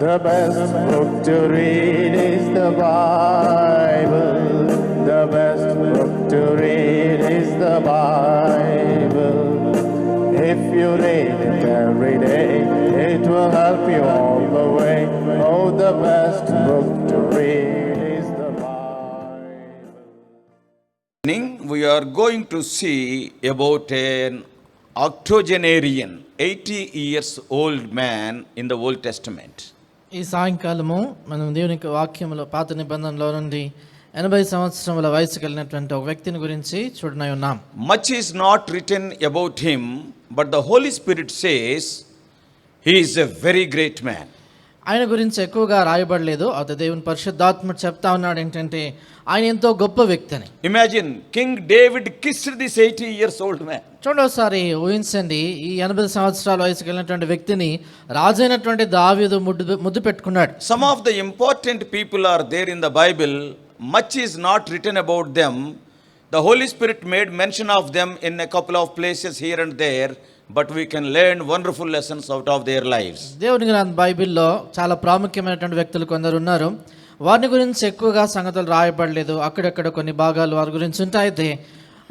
The best book to read is the Bible. The best book to read is the Bible. If you read it every day, it will help you all the way. Oh, the best book to read is the Bible. We are going to see about an octogenarian, 80 years old man in the Old Testament. ఈ సాయంకాలము మనం దేవుని యొక్క వాక్యములో పాత నిబంధనలో నుండి 80 సంవత్సరముల వయసు కలిగినటువంటి ఒక వ్యక్తిని గురించి చూడనై ఉన్నాం. Much is not written about him, but the Holy Spirit says he is a very great man. ఆయన గురించి ఎక్కువగా రాయబడలేదు. అయితే దేవుని పరిశుద్ధాత్ముడు చెప్తా ఉన్నాడు ఏంటంటే ఆయన ఎంతో గొప్ప వ్యక్తి అని. Imagine King David kissed this 80 years old man. చూడండి ఒకసారి ఊహించండి, ఈ 80 సంవత్సరాల వయసు కలిగినటువంటి వ్యక్తిని రాజైనటువంటి దావీదు ముద్దు పెట్టుకున్నాడు. Some of the important people are there in the Bible. Much is not written about them. The Holy Spirit made mention of them in a couple of places here and there, but we can learn wonderful lessons out of their lives. దేవుని గ్రంథ బైబిల్లో చాలా ప్రాముఖ్యమైనటువంటి వ్యక్తులు కొందరు ఉన్నారు. వారిని గురించి ఎక్కువగా సంగతులు రాయబడలేదు. అక్కడక్కడ కొన్ని భాగాలు వారి గురించి ఉంటాయితే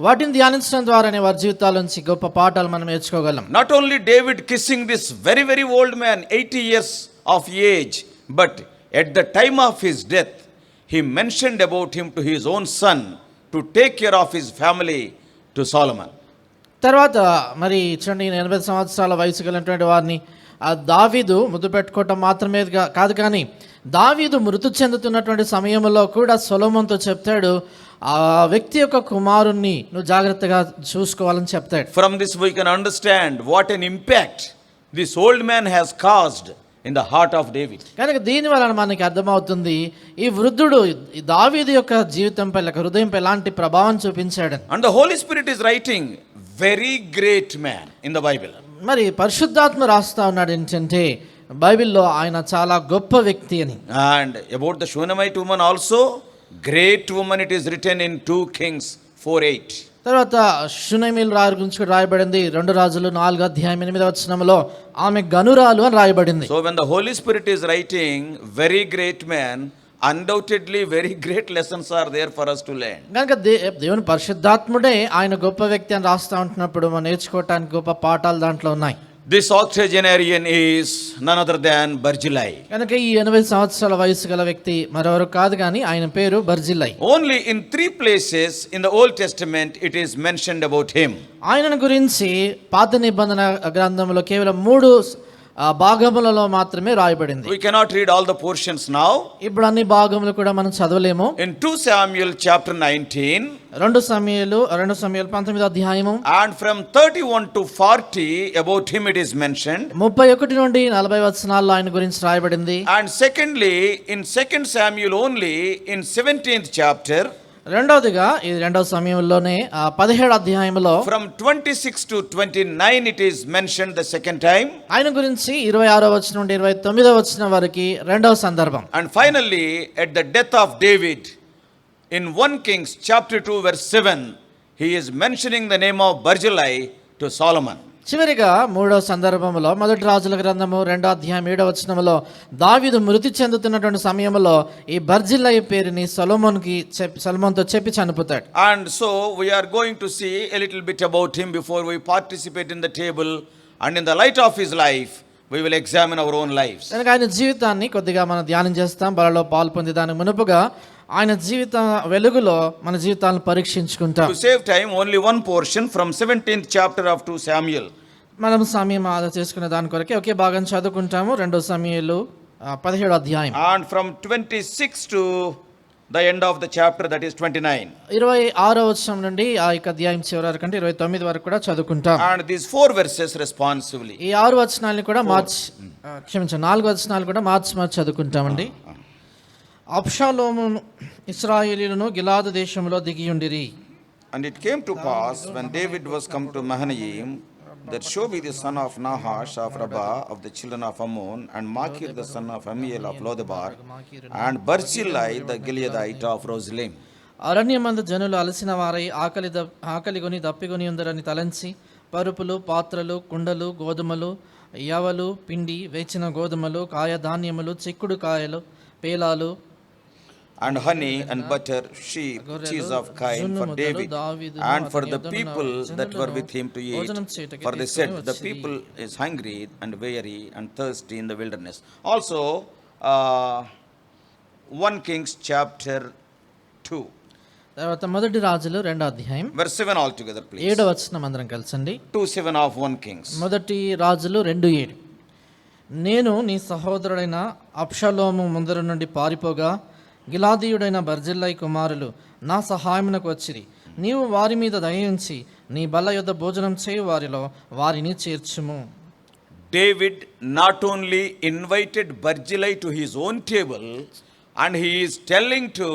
వాటిని ధ్యానించడం ద్వారానే వారి జీవితాల నుంచి గొప్ప పాఠాలు మనం నేర్చుకోగలం. Not only David kissing this very very old man, 80 years of age, but at the time of his death he mentioned about him to his own son to take care of his family, to Solomon. తర్వాత మరి చూడండి 80 సంవత్సరాల వయసు కలిగినటువంటి వారిని ఆ దావీదు ముద్దు పెట్టుకోవటం మాత్రమే కాదు, కానీ దావీదు మృతి చెందుతున్నటువంటి సమయంలో కూడా సొలొమోనుతో చెప్తాడు, ఆ వ్యక్తి యొక్క కుమారుణ్ణి నువ్వు జాగ్రత్తగా చూసుకోవాలని చెప్తాడు. From this we can understand what an impact this old man has caused in the heart of David. కనుక దీని వలన మనకి అర్థమవుతుంది ఈ వృద్ధుడు దావీదు యొక్క జీవితంపై హృదయంపై ఎలాంటి ప్రభావం చూపించాడు. And the Holy Spirit is writing very great man in the Bible. మరి పరిశుద్ధాత్మ రాస్తా ఉన్నాడు ఏంటంటే బైబిల్లో ఆయన చాలా గొప్ప వ్యక్తి అని. And about the Shunammite woman also, great woman, it is written in 2 Kings 4:8. తర్వాత షునైమీలు రాజు గురించి కూడా రాయబడింది. 2 రాజులు 4:8 ఆమె గనురాలు అని రాయబడింది. So when the Holy Spirit is writing very great man, undoubtedly very great lessons are there for us to learn. కనుక దేవుని పరిశుద్ధాత్ముడే ఆయన గొప్ప వ్యక్తి అని రాస్తా ఉంటున్నప్పుడు మనం నేర్చుకోవటానికి గొప్ప పాఠాలు దాంట్లో ఉన్నాయి. This octogenarian is none other than Barzillai. కనుక ఈ 80 సంవత్సరాల వయసు గల వ్యక్తి మరెవరు కాదు కానీ ఆయన పేరు బర్జిల్లై. Only in 3 places in the Old Testament it is mentioned about him. ఆయనను గురించి పాత నిబంధన గ్రంథంలో కేవలం 3 భాగములలో మాత్రమే రాయబడింది. We cannot read all the portions now. ఇప్పుడు అన్ని భాగములు కూడా మనం చదవలేము. In 2 Samuel chapter 19, 2 Samuel 19 and from 31 to 40 about him it is mentioned. 31 నుండి 40 వచనాల్లో ఆయన గురించి రాయబడింది. And secondly, in 2 Samuel only, in 17th chapter, రెండోదిగా ఈ 2వ సమయంలోనే 17వ అధ్యాయంలో from 26 to 29 it is mentioned the second time. ఆయన గురించి 26వ వచనం నుండి 29వ వచనం వరకు రెండవ సందర్భం. And finally, at the death of David, in 1 Kings chapter 2 verse 7, he is mentioning the name of Barzillai to Solomon. చివరిగా 3వ సందర్భంలో 1 రాజుల గ్రంథము 2వ అధ్యాయం 7వ వచనంలో దావీదు మృతి చెందుతున్నటువంటి సమయంలో ఈ బర్జిల్లై పేరుని సొలొమోనుతో చెప్పి చనిపోతాడు. And so we are going to see a little bit about him before we participate in the table, and in the light of his life we will examine our own lives. కనుక ఆయన జీవితాన్ని కొద్దిగా మనం ధ్యానం చేస్తాం. బలలో పాల్పొంది దానికి మునుపుగా ఆయన జీవిత వెలుగులో మన జీవితాలను పరీక్షించుకుంటాం. To save time, only one portion from 17th chapter of 2 Samuel. మనం సమయం ఆదా చేసుకునే దాని కొరకే ఒకే భాగం చదువుకుంటాము. 2 సమూయేలు 17వ అధ్యాయం. And from 26 to the end of the chapter, that is 29. 26వ వచనం నుండి ఆ యొక్క అధ్యాయం చివరి వరకు అంటే 29 వరకు కూడా చదువుకుంటాం. And these 4 verses responsively. ఈ 6 వచనాలను కూడా 4 వచనాలు కూడా మార్చి చదువుకుంటామండి. అబ్షాలోము ఇశ్రాయేలీయులను గిలాదు దేశంలో దిగియుండిరి. And it came to pass when David was come to Mahanaim, that Shobi the son of Nahash of Rabbah of the children of Ammon, and Machir the son of Amiel of Lodebar, and Barzillai the Gileadite of Roselim. అరణ్యమందు జనులు అలసిన వారై ఆకలిగొని దప్పిగొని ఉందరని తలంచి పరుపులు, పాత్రలు, కుండలు, గోధుమలు, యవలు, పిండి, వేచిన గోధుమలు, కాయధాన్యములు, చిక్కుడు కాయలు, పేలాలు, and honey and butter, sheep, cheese of kine for David and for the people that were with him to eat. For they said, the people is hungry and weary and thirsty in the wilderness. Also, 1 Kings chapter 2. తర్వాత మొదటి రాజులు 2వ అధ్యాయం Verse 7 altogether, please. 7వ వచనం అందరం కలిసండి. 2:7 of 1 Kings. మొదటి రాజులు 2:7. నేను నీ సహోదరుడైన అబ్షాలోము ముందర నుండి పారిపోగా గిలాదీయుడైన బర్జిల్లై కుమారులు నా సహాయమునకు వచ్చిరి. నీవు వారి మీద దయించి నీ బల్ల యొద్ద భోజనం చేయు వారిలో వారిని చేర్చుము. David not only invited Barzillai to his own table, and he is telling to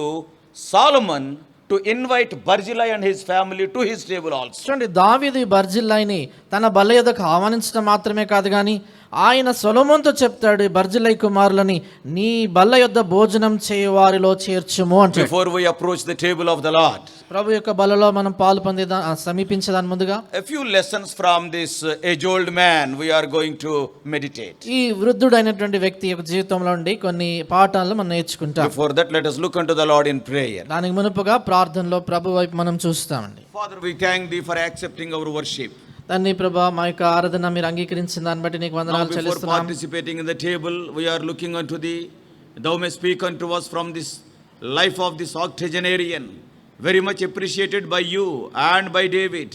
Solomon to invite Barzillai and his family to his table also. చూడండి, దావీదు ఈ బర్జిల్లైని తన బల్ల యొద్దకు ఆహ్వానించడం మాత్రమే కాదు కానీ ఆయన సొలొమోనుతో చెప్తాడు, ఈ బర్జిల్లై కుమారులని నీ బల్ల యొద్ద భోజనం చేయు వారిలో చేర్చుము అంటాడు. Before we approach the table of the Lord, ప్రభు యొక్క బలలో మనం పాలు పొందేదా సమీపించదాని ముందుగా a few lessons from this age-old man we are going to meditate. ఈ వృద్ధుడైనటువంటి వ్యక్తి యొక్క జీవితంలో ఉండి కొన్ని పాఠాలను మనం నేర్చుకుంటాం. Before that, let us look unto the Lord in prayer. దానికి మునుపుగా ప్రార్థనలో ప్రభు వైపు మనం చూస్తామండి. Father, we thank thee for accepting our worship. తండ్రి ప్రభా, మా యొక్క ఆరాధన మీరు అంగీకరించిన దాన్ని బట్టి నీకు Now, వందనాలు before చెల్లిస్తున్నాం. participating in the table, we are looking unto thee. Thou may speak unto us from this life of this octogenarian, very much appreciated by you and by David,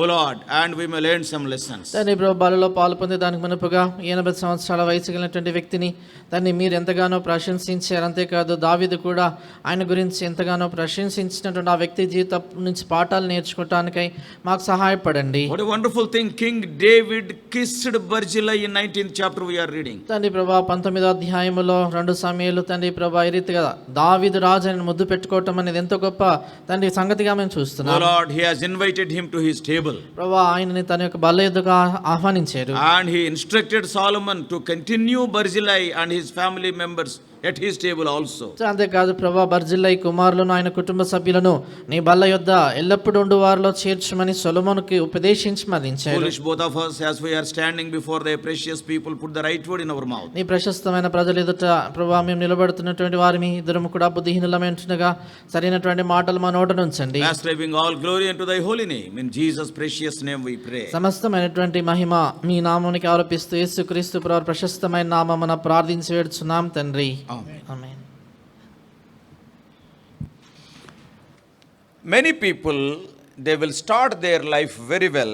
O Lord, and we may learn some lessons. తండ్రి ప్రభు, బలలో పాలు పొందే దానికి మునుపుగా 80 సంవత్సరాల వయసు కలిగినటువంటి వ్యక్తిని తండ్రి మీరు ఎంతగానో ప్రశంసించారు. అంతేకాదు దావీదు కూడా ఆయన గురించి ఎంతగానో ప్రశంసించినటువంటి ఆ వ్యక్తి జీవితం నుంచి పాఠాలు నేర్చుకోవటానికై మాకు సహాయపడండి. What a wonderful thing. King David kissed Barzillai in 19th chapter we are reading. తండ్రి ప్రభా 19వ అధ్యాయములో 2 సమూయేలు తండ్రి ప్రభా ఈ రీతిగా దావీదు రాజు ఆయన ముద్దు పెట్టుకోవటం అనేది ఎంతో గొప్ప తండ్రి సంగతిగా మేము O చూస్తున్నాం. Lord, he has invited him to his table. ప్రభా ఆయనని తన యొక్క బల్ల ఎదుగా ఆహ్వానించారు. And he instructed Solomon to continue Barzillai and his family members at his table also. అంతేకాదు ప్రభా బర్జిల్లై కుమారులను ఆయన కుటుంబ సభ్యులను నీ బల్ల యొద్ద ఎల్లప్పుడూ ఉండు వారిలో చేర్చమని సొలొమోనుకి ఉపదేశించి మదించారు. Foolish both of us, as we are standing before thy precious people, put the right word in our mouth. నీ ప్రశస్తమైన ప్రజలు ఎదుట ప్రభా మేము నిలబడుతున్నటువంటి వారిని ఇద్దరము కూడా బుద్ధిహీనులమైనట్టుగా సరైనటువంటి మాటలు మా నోట నుంచండి. Ascribing all glory unto thy holy name, in Jesus' precious name we pray. సమస్తమైనటువంటి మహిమ మీ నామానికి ఆరోపిస్తూ యేసుక్రీస్తు ప్రభు ప్రశస్తమైన నామమున ప్రార్థించి వేడుచున్నాం తండ్రి. ఆమేన్. Many people, they will start their life very well,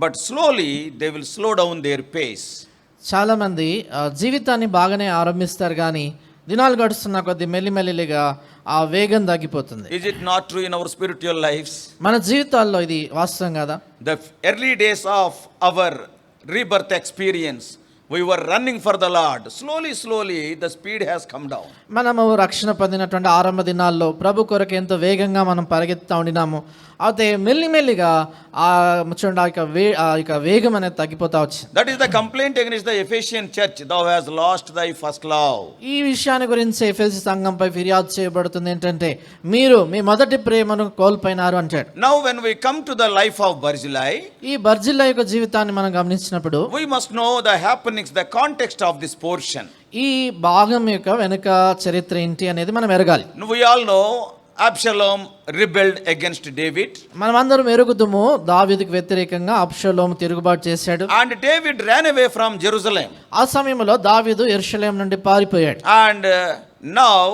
but slowly they will slow down their pace. చాలా మంది జీవితాన్ని బాగానే ఆరంభిస్తారు కానీ దినాలు గడుస్తున్న కొద్ది మెల్లిమెల్లిగా ఆ వేగం తగ్గిపోతుంది. Is it not true in our spiritual lives? మన జీవితాల్లో ఇది వాస్తవం కదా. The early days of our rebirth experience, we were running for the Lord. Slowly, the speed has come down. మనము రక్షణ పొందినటువంటి ఆరంభ దినాల్లో ప్రభు కొరకు ఎంతో వేగంగా మనం పరిగెత్తుతూ ఉండినాము. అయితే మెల్లిమెల్లిగా చూడండి ఆ యొక్క వేగం అనేది తగ్గిపోతా వచ్చింది. That is the complaint against the Ephesian church. Thou hast lost thy first love. ఈ విషయాన్ని గురించి ఎఫెసీ సంఘంపై ఫిర్యాదు చేయబడుతుంది ఏంటంటే మీరు మీ మొదటి ప్రేమను కోల్పోయినారు అంటాడు. Now when we come to the life of Barzillai, ఈ బర్జిల్లై యొక్క జీవితాన్ని మనం గమనించినప్పుడు we must know the happenings, the context of this portion. ఈ భాగం యొక్క వెనుక చరిత్ర ఏంటి అనేది మనం ఎరగాలి. We all know Absalom rebelled against David. మనమందరం ఎరుగుదుము దావీదుకు వ్యతిరేకంగా అబ్షలోము తిరుగుబాటు చేశాడు. And David ran away from Jerusalem. ఆ సమయంలో దావీదు యెరూషలేము నుండి పారిపోయాడు. And now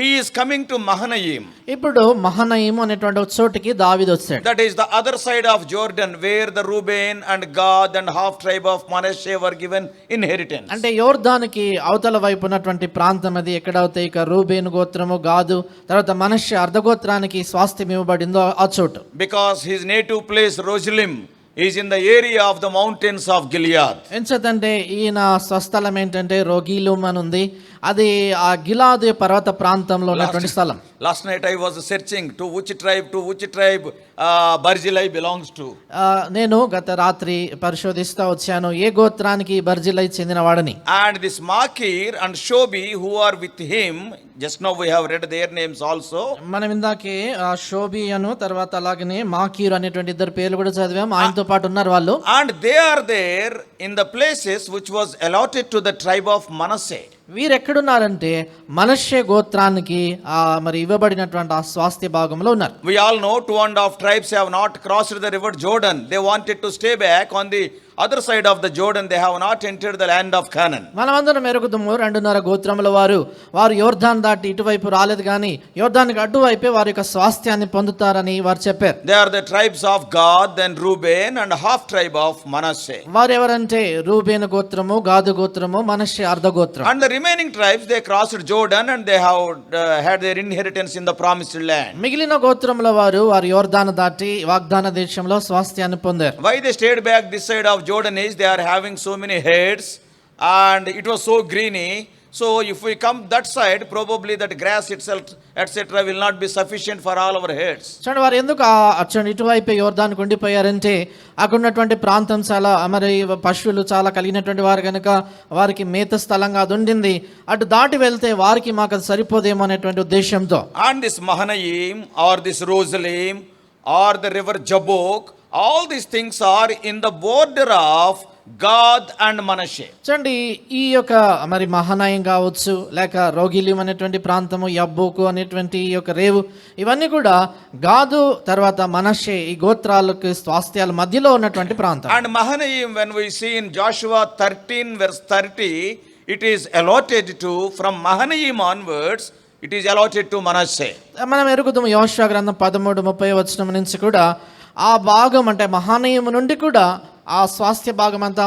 he is coming to Mahanaim. ఇప్పుడు మహనయీము అనేటువంటి ఒక చోటికి దావీదు వచ్చాడు. That is the other side of Jordan, where the Reuben and Gad and half tribe of Manasseh were given inheritance. అంటే యోర్దానికి అవతల వైపు ఉన్నటువంటి ప్రాంతం అది ఎక్కడైతే ఇక రూబేను గోత్రము, గాదు, తర్వాత మనష్షే అర్ధగోత్రానికి స్వాస్థ్యం ఇవ్వబడిందో ఆ చోటు. Because his native place Rogelim is in the area of the mountains of Gilead. ఎంచేతంటే ఈయన స్వస్థలం ఏంటంటే రోగీలుమ్ అని ఉంది. అది ఆ గిలాదు పర్వత ప్రాంతంలో ఉన్నటువంటి స్థలం. Last night I was searching to which tribe Barzillai belongs to. నేను గత రాత్రి పరిశోధిస్తూ వచ్చాను ఏ గోత్రానికి బర్జిల్లై చెందిన వాడని. And this Makir and Shobi who are with him just now we have read their names also. మనం ఇందాకే షోబియను తర్వాత అలాగనే మాకీరు అనేటువంటి ఇద్దరు పేర్లు కూడా చదివాం. ఆయనతో పాటు ఉన్నారు వాళ్ళు. And they are there in the places which was allotted to the tribe of Manasseh. వీరు ఎక్కడున్నారంటే మనష్షే గోత్రానికి మరి ఇవ్వబడినటువంటి ఆ స్వాస్థ్య భాగంలో ఉన్నారు. We all know 2.5 tribes have not crossed the river Jordan. They wanted to stay back on the other side of the Jordan. They have not entered the land of Canaan. మనమందరం ఎరుగుదుము 2.5 గోత్రముల వారు యోర్దాన్ దాటి ఇటువైపు రాలేదు కానీ యోర్దానికి అటువైపే వారి యొక్క స్వాస్థ్యాన్ని పొందుతారని వారు చెప్పారు. They are the tribes of Gad, then Reuben, and half tribe of Manasseh. వారు ఎవరంటే రూబేను గోత్రము, గాదు గోత్రము, మనష్షే అర్ధ గోత్రం. And the remaining tribes, they crossed Jordan and they have had their inheritance in the promised land. మిగిలిన గోత్రముల వారు యోర్దాను దాటి వాగ్దాన దేశంలో స్వాస్థ్యాన్ని పొందారు. Why they stayed back this side of Jordan is they are having so many heads and it was so greeny. So if we come that side, probably that grass itself etc will not be sufficient for all our heads. చూడండి వారు ఎందుకు అచ్చండి ఇటువైపే యోర్దానికి ఉండిపోయారంటే అక్కడ ఉన్నటువంటి ప్రాంతం చాలా మరి పశువులు చాలా కలిగినటువంటి వారు కనుక వారికి మేత స్థలంగా అది ఉండింది. అటు దాటి వెళ్తే వారికి మాకు అది సరిపోదేమో అనేటువంటి ఉద్దేశంతో. And this Mahanaim or this Rosalim or the river Jabbok, all these things are in the border of Gad and Manasseh. చూడండి ఈ యొక్క మరి మహానాయం కావచ్చు లేక రోగిలిం అనేటువంటి ప్రాంతము, యబ్బోకు అనేటువంటి ఈ యొక్క రేవు, ఇవన్నీ కూడా గాదు తర్వాత మనష్షే ఈ గోత్రాలకు స్వాస్థ్యాల మధ్యలో ఉన్నటువంటి ప్రాంతం. And Mahanaim, when we see in Joshua 13 verse 30, it is allotted to, from Mahanaim onwards, it is allotted to Manasseh. మనం ఎరుగుదాము యోషువ గ్రంథం 13:30 వచనం నుంచి కూడా ఆ భాగం అంటే మహానయము నుండి కూడా ఆ స్వాస్థ్య భాగం అంతా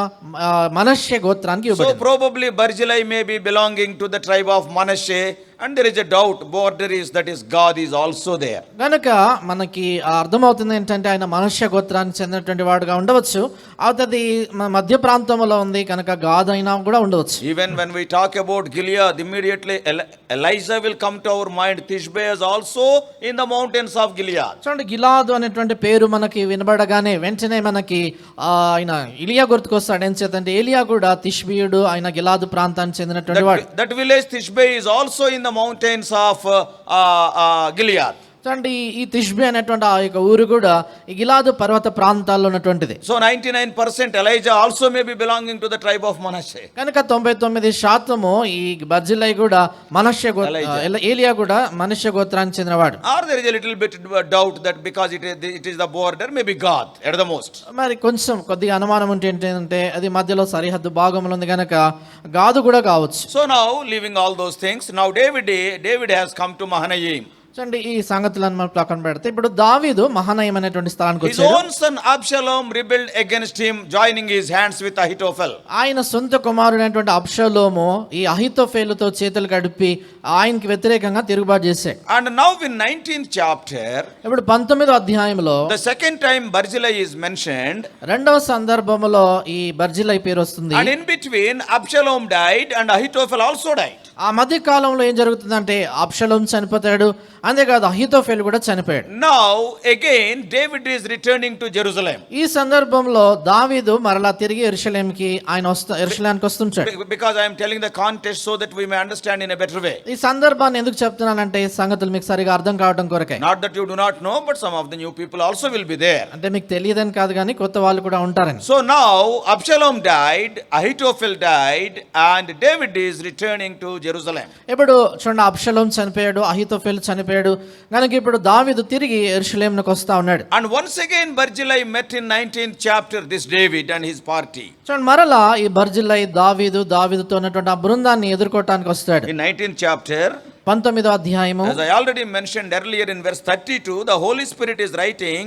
మనష్షే గోత్రానికి So ఇవ్వబడింది. probably Barzillai may be belonging to the tribe of Manasseh, and there is a doubt border is that is God is also there. గనుక మనకి అర్థమవుతుంది ఏంటంటే ఆయన మనష్య గోత్రానికి చెందినటువంటి వాడుగా ఉండవచ్చు. అది మధ్య ప్రాంతంలో ఉంది కనుక గాదు అయినా కూడా ఉండవచ్చు. Even when we talk about Gilead, immediately Elijah will come to our mind. Tishbe is also in the mountains of Gilead. చూడండి గిలాదు అనేటువంటి పేరు మనకి వినబడగానే వెంటనే మనకి ఆయన ఇలియా గుర్తుకొస్తాడు. ఏం చేతంటే ఏలియా కూడా తిష్బీయుడు, ఆయన గిలాదు ప్రాంతానికి చెందినటువంటి వాడు. That village Tishbe is also in the mountains of Gilead. చూడండి ఈ తిష్బే అనేటువంటి ఆ యొక్క ఊరు కూడా ఈ గిలాదు పర్వత ప్రాంతాల్లో ఉన్నటువంటిది. So 99% Elijah also may be belonging to the tribe of Manasseh. కనుక 99% ఈ బర్జిల్లై కూడా మనష్య ఏలియా కూడా మనష్య గోత్రానికి చెందినవాడు. Or there is a little bit doubt that because it is the border, maybe God at the most. మరి కొంచెం కొద్దిగా అనుమానం ఉంటే ఏంటంటే అది మధ్యలో సరిహద్దు భాగంలో ఉంది కనుక గాదు కూడా కావచ్చు. So now leaving all those things, now David has come to Mahanaim. చూడండి ఈ సంగతులను మనం పక్కన పెడితే ఇప్పుడు దావీదు మహానయం అనేటువంటి స్థానానికి His వచ్చాడు. own son Absalom rebelled against him, joining his hands with Ahithophel. ఆయన సొంత కుమారుడైనటువంటి అబ్షలోము ఈ అహితోఫేలుతో చేతులు కడిపి ఆయనకి వ్యతిరేకంగా తిరుగుబాటు చేశాడు. And now in 19th chapter, ఇప్పుడు 19వ అధ్యాయంలో the second time Barzillai is mentioned, రెండవ సందర్భంలో ఈ బర్జిల్లై పేరు వస్తుంది. and in between Absalom died and Ahithophel also died. ఆ మధ్య కాలంలో ఏం జరుగుతుందంటే అబ్షలోం చనిపోతాడు, అంతేకాదు అహితోఫెలు కూడా చనిపోయాడు. Now again David is returning to Jerusalem. ఈ సందర్భంలో దావీదు మరలా తిరిగి యెరూషలేముకి యెరూషలేముకి వస్తుంటాడు. Because I am telling the context so that we may understand in a better way. ఈ సందర్భాన్ని ఎందుకు చెప్తున్నానంటే ఈ సంగతులు మీకు సరిగా అర్థం కావడం కొరకే. Not that you do not know, but some of the new people also will be there. అంటే మీకు తెలియదని కాదు కానీ కొత్త వాళ్ళు కూడా ఉంటారని. So now Absalom died, Ahithophel died, and David is returning to Jerusalem. ఇప్పుడు చూడండి అబ్షలోం చనిపోయాడు, అహితోఫెలు చనిపోయాడు కనుక ఇప్పుడు దావీదు తిరిగి యెరూషలేముకి వస్తా ఉన్నాడు. And once again Barzillai met in 19th chapter this David and his party. చూడండి మరలా ఈ బర్జిల్లై దావీదుతో ఉన్నటువంటి ఆ బృందాన్ని ఎదుర్కోవటానికి వస్తాడు. In 19th chapter, 19వ అధ్యాయము, as I already mentioned earlier in verse 32, the Holy Spirit is writing,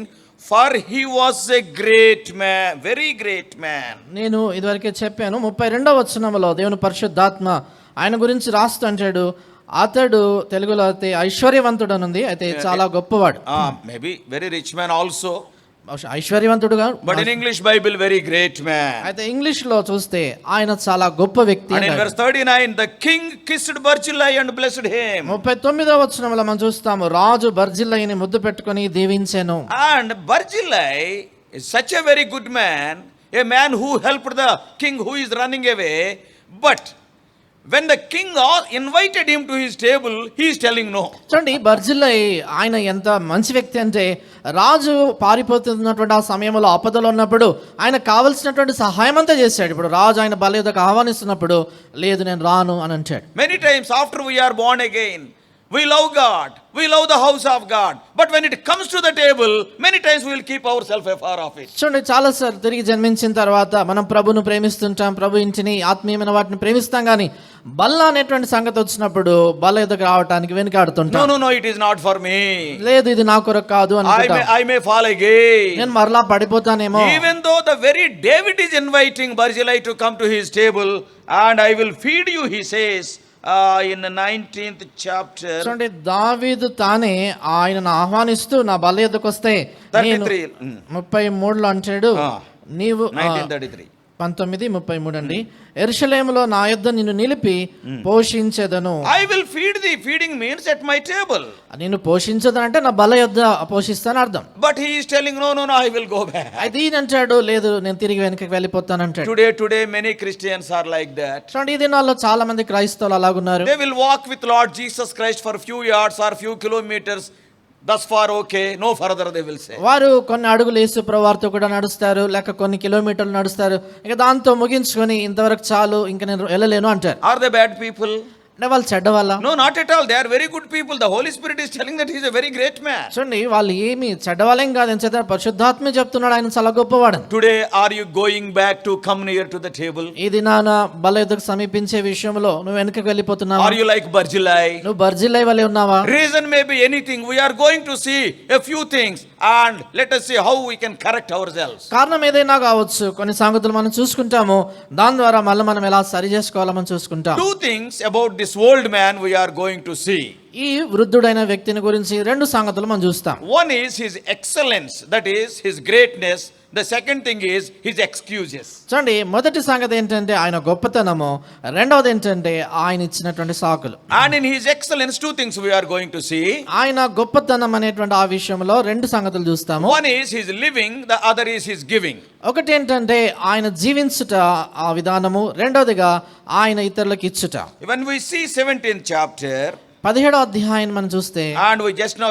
for he was a great man, very great man. నేను ఇదివరకే చెప్పాను 32వ వచనంలో దేవుని పరిశుద్ధాత్మ ఆయన గురించి రాస్తూ అంటాడు, అతడు తెలుగులో అయితే ఐశ్వర్యవంతుడు అనుంది, అయితే చాలా గొప్పవాడు. Maybe very rich man also, ఐశ్వర్యవంతుడుగా, but in English Bible very great man. అయితే ఇంగ్లీష్ లో చూస్తే ఆయన చాలా గొప్ప వ్యక్తి. And in verse 39 the king kissed Barzillai and blessed him. 39వ వచనంలో మనం చూస్తాము రాజు బర్జిల్లైని ముద్దు పెట్టుకొని దీవించెను. And Barzillai is such a very good man, a man who helped the king who is running away, but when the king invited him to his table, he is telling no. చూడండి బర్జిల్లై ఆయన ఎంత మంచి వ్యక్తి అంటే రాజు పారిపోతున్నటువంటి ఆ సమయంలో ఆపదలో ఉన్నప్పుడు ఆయన కావలసినటువంటి సహాయం అంతా చేశాడు. ఇప్పుడు రాజు ఆయన బల యొద్దకు ఆహ్వానిస్తున్నప్పుడు లేదు నేను రాను అని అంటాడు. Many times after we are born again, we love God, we love the house of God, but when it comes to the table, many times we will keep ourselves afar of it. చూడండి చాలాసార్లు తిరిగి జన్మించిన తర్వాత మనం ప్రభును ప్రేమిస్తుంటాం, ప్రభు ఇంటిని ఆత్మీయమైన వాటిని ప్రేమిస్తాం, కానీ బల్ల అనేటువంటి సంగతి వచ్చినప్పుడు బల్ల ఎదుగు రావడానికి వెనుకాడుతుంటాం. No, it is not for me. లేదు ఇది నా కొరకు కాదు అని I may fall again. నేను మరలా పడిపోతానేమో. Even though the very David is inviting Barzillai to come to his table and I will feed you, he says in the 19th chapter. చూడండి దావీదు తానే ఆయనను ఆహ్వానిస్తూ నా బల్ల ఎదుకు వస్తే 33 33లో అంటాడు నీవు 1933 19:33 అండి. యెరూషలేములో నా యొద్ద నిన్ను నిలిపి పోషించెదను. I will feed thee. Feeding means at my table. నిన్ను పోషించదను అంటే నా బల్ల యొద్ద పోషిస్తాను అర్థం. But he is telling no, I will go back. అయితే ఈయన అంటాడు లేదు నేను తిరిగి వెనక్కి వెళ్ళిపోతాను అంటాడు. Today many Christians are like that. చూడండి ఈ దినాల్లో చాలా మంది క్రైస్తవులు అలాగున్నారు. They will walk with Lord Jesus Christ for few yards or few kilometers. Thus far okay, no further they will say. వారు కొన్ని అడుగులు యేసు ప్రభువారితో కూడా నడుస్తారు, లేక కొన్ని కిలోమీటర్లు నడుస్తారు, ఇక దాంతో ముగించుకొని ఇంతవరకు చాలు ఇంకా నేను వెళ్ళలేను అంటారు. Are they bad people? అంటే వాళ్ళు చెడ్డ వాళ్ళ? No, not at all. They are very good people. The Holy Spirit is telling that he is a very great man. చూడండి వాళ్ళు ఏమి చెడ్డవాళ్ళేం కాదు, ఎంత పరిశుద్ధాత్మ చెప్తున్నాడు ఆయన చాలా గొప్పవాడు. Today are you going back to come near to the table? ఈ దినాన బల్ల ఎదుగు సమీపించే విషయంలో నువ్వు వెనక్కి వెళ్ళిపోతున్నావా? Are you like Barzillai? నువ్వు బర్జిల్లై వలె ఉన్నావా? Reason may be anything. We are going to see a few things and let us see how we can correct ourselves. కారణం ఏదైనా కావచ్చు, కొన్ని సంగతులు మనం చూసుకుంటాము, దాని ద్వారా మళ్ళీ మనం ఎలా సరి చేసుకోవాలో మనం చూసుకుంటాం. Two things about this old man we are going to see. ఈ వృద్ధుడైన వ్యక్తిని గురించి రెండు సంగతులు మనం చూస్తాం. One is his excellence, that is his greatness. The second thing is his excuses. చూడండి మొదటి సంగతి ఏంటంటే ఆయన గొప్పతనము, రెండవది ఏంటంటే ఆయన ఇచ్చినటువంటి సాకులు. And in his excellence two things we are going to see. ఆయన గొప్పతనం అనేటువంటి ఆ విషయంలో రెండు సంగతులు చూస్తాము. One is his living, the other is his giving. ఒకటి ఏంటంటే ఆయన జీవించుట ఆ విధానము, రెండవదిగా ఆయన ఇతరులకు ఇచ్చుట. When we see 17th chapter 17వ అధ్యాయం మనం చూస్తే and we just now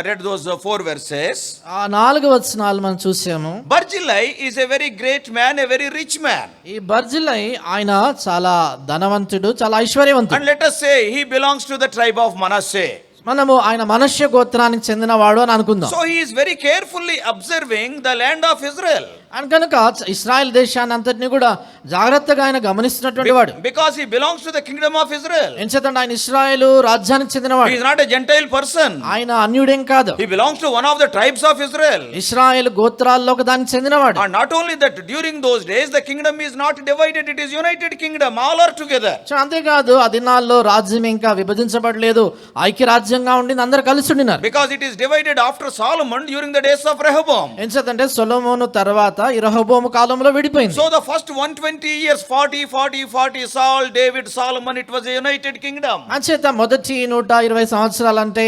read those 4 verses. ఆ 4 వచనాలు మనం చూసాము. Barzillai is a very great man, a very rich man. ఈ బర్జిల్లై ఆయన చాలా ధనవంతుడు, చాలా ఐశ్వర్యవంతుడు. And let us say he belongs to the tribe of Manasseh. మనము ఆయన మనష్య గోత్రానికి చెందినవాడు అని అనుకుందాం. So he is very carefully observing the land of Israel. అని కనుక ఇశ్రాయేల్ దేశాన్ని అంతటిని కూడా జాగ్రత్తగా ఆయన గమనిస్తున్నటువంటి వాడు. Because he belongs to the kingdom of Israel. ఎంచేతంటే ఆయన ఇశ్రాయేలు రాజ్యానికి చెందినవాడు. He is not a Gentile person. ఆయన అన్యుడేం కాదు. He belongs to one of the tribes of Israel. ఇశ్రాయేలు గోత్రాల్లో ఒక దానికి చెందినవాడు. And not only that, during those days the kingdom is not divided, it is united kingdom, all are together. అంతేకాదు ఆ దినాల్లో రాజ్యం ఇంకా విభజించబడలేదు, ఐక్యరాజ్యంగా ఉండి అందరూ కలిసి ఉండినారు. Because it is divided after Solomon during the days of Rehoboam. ఎంచేతంటే సొలొమోను తర్వాత ఈ రెహోబోము కాలంలో విడిపోయింది. So the first 120 years, 40 Saul, David, Solomon, it was a united kingdom. అంచేత మొదటి 120 సంవత్సరాలు అంటే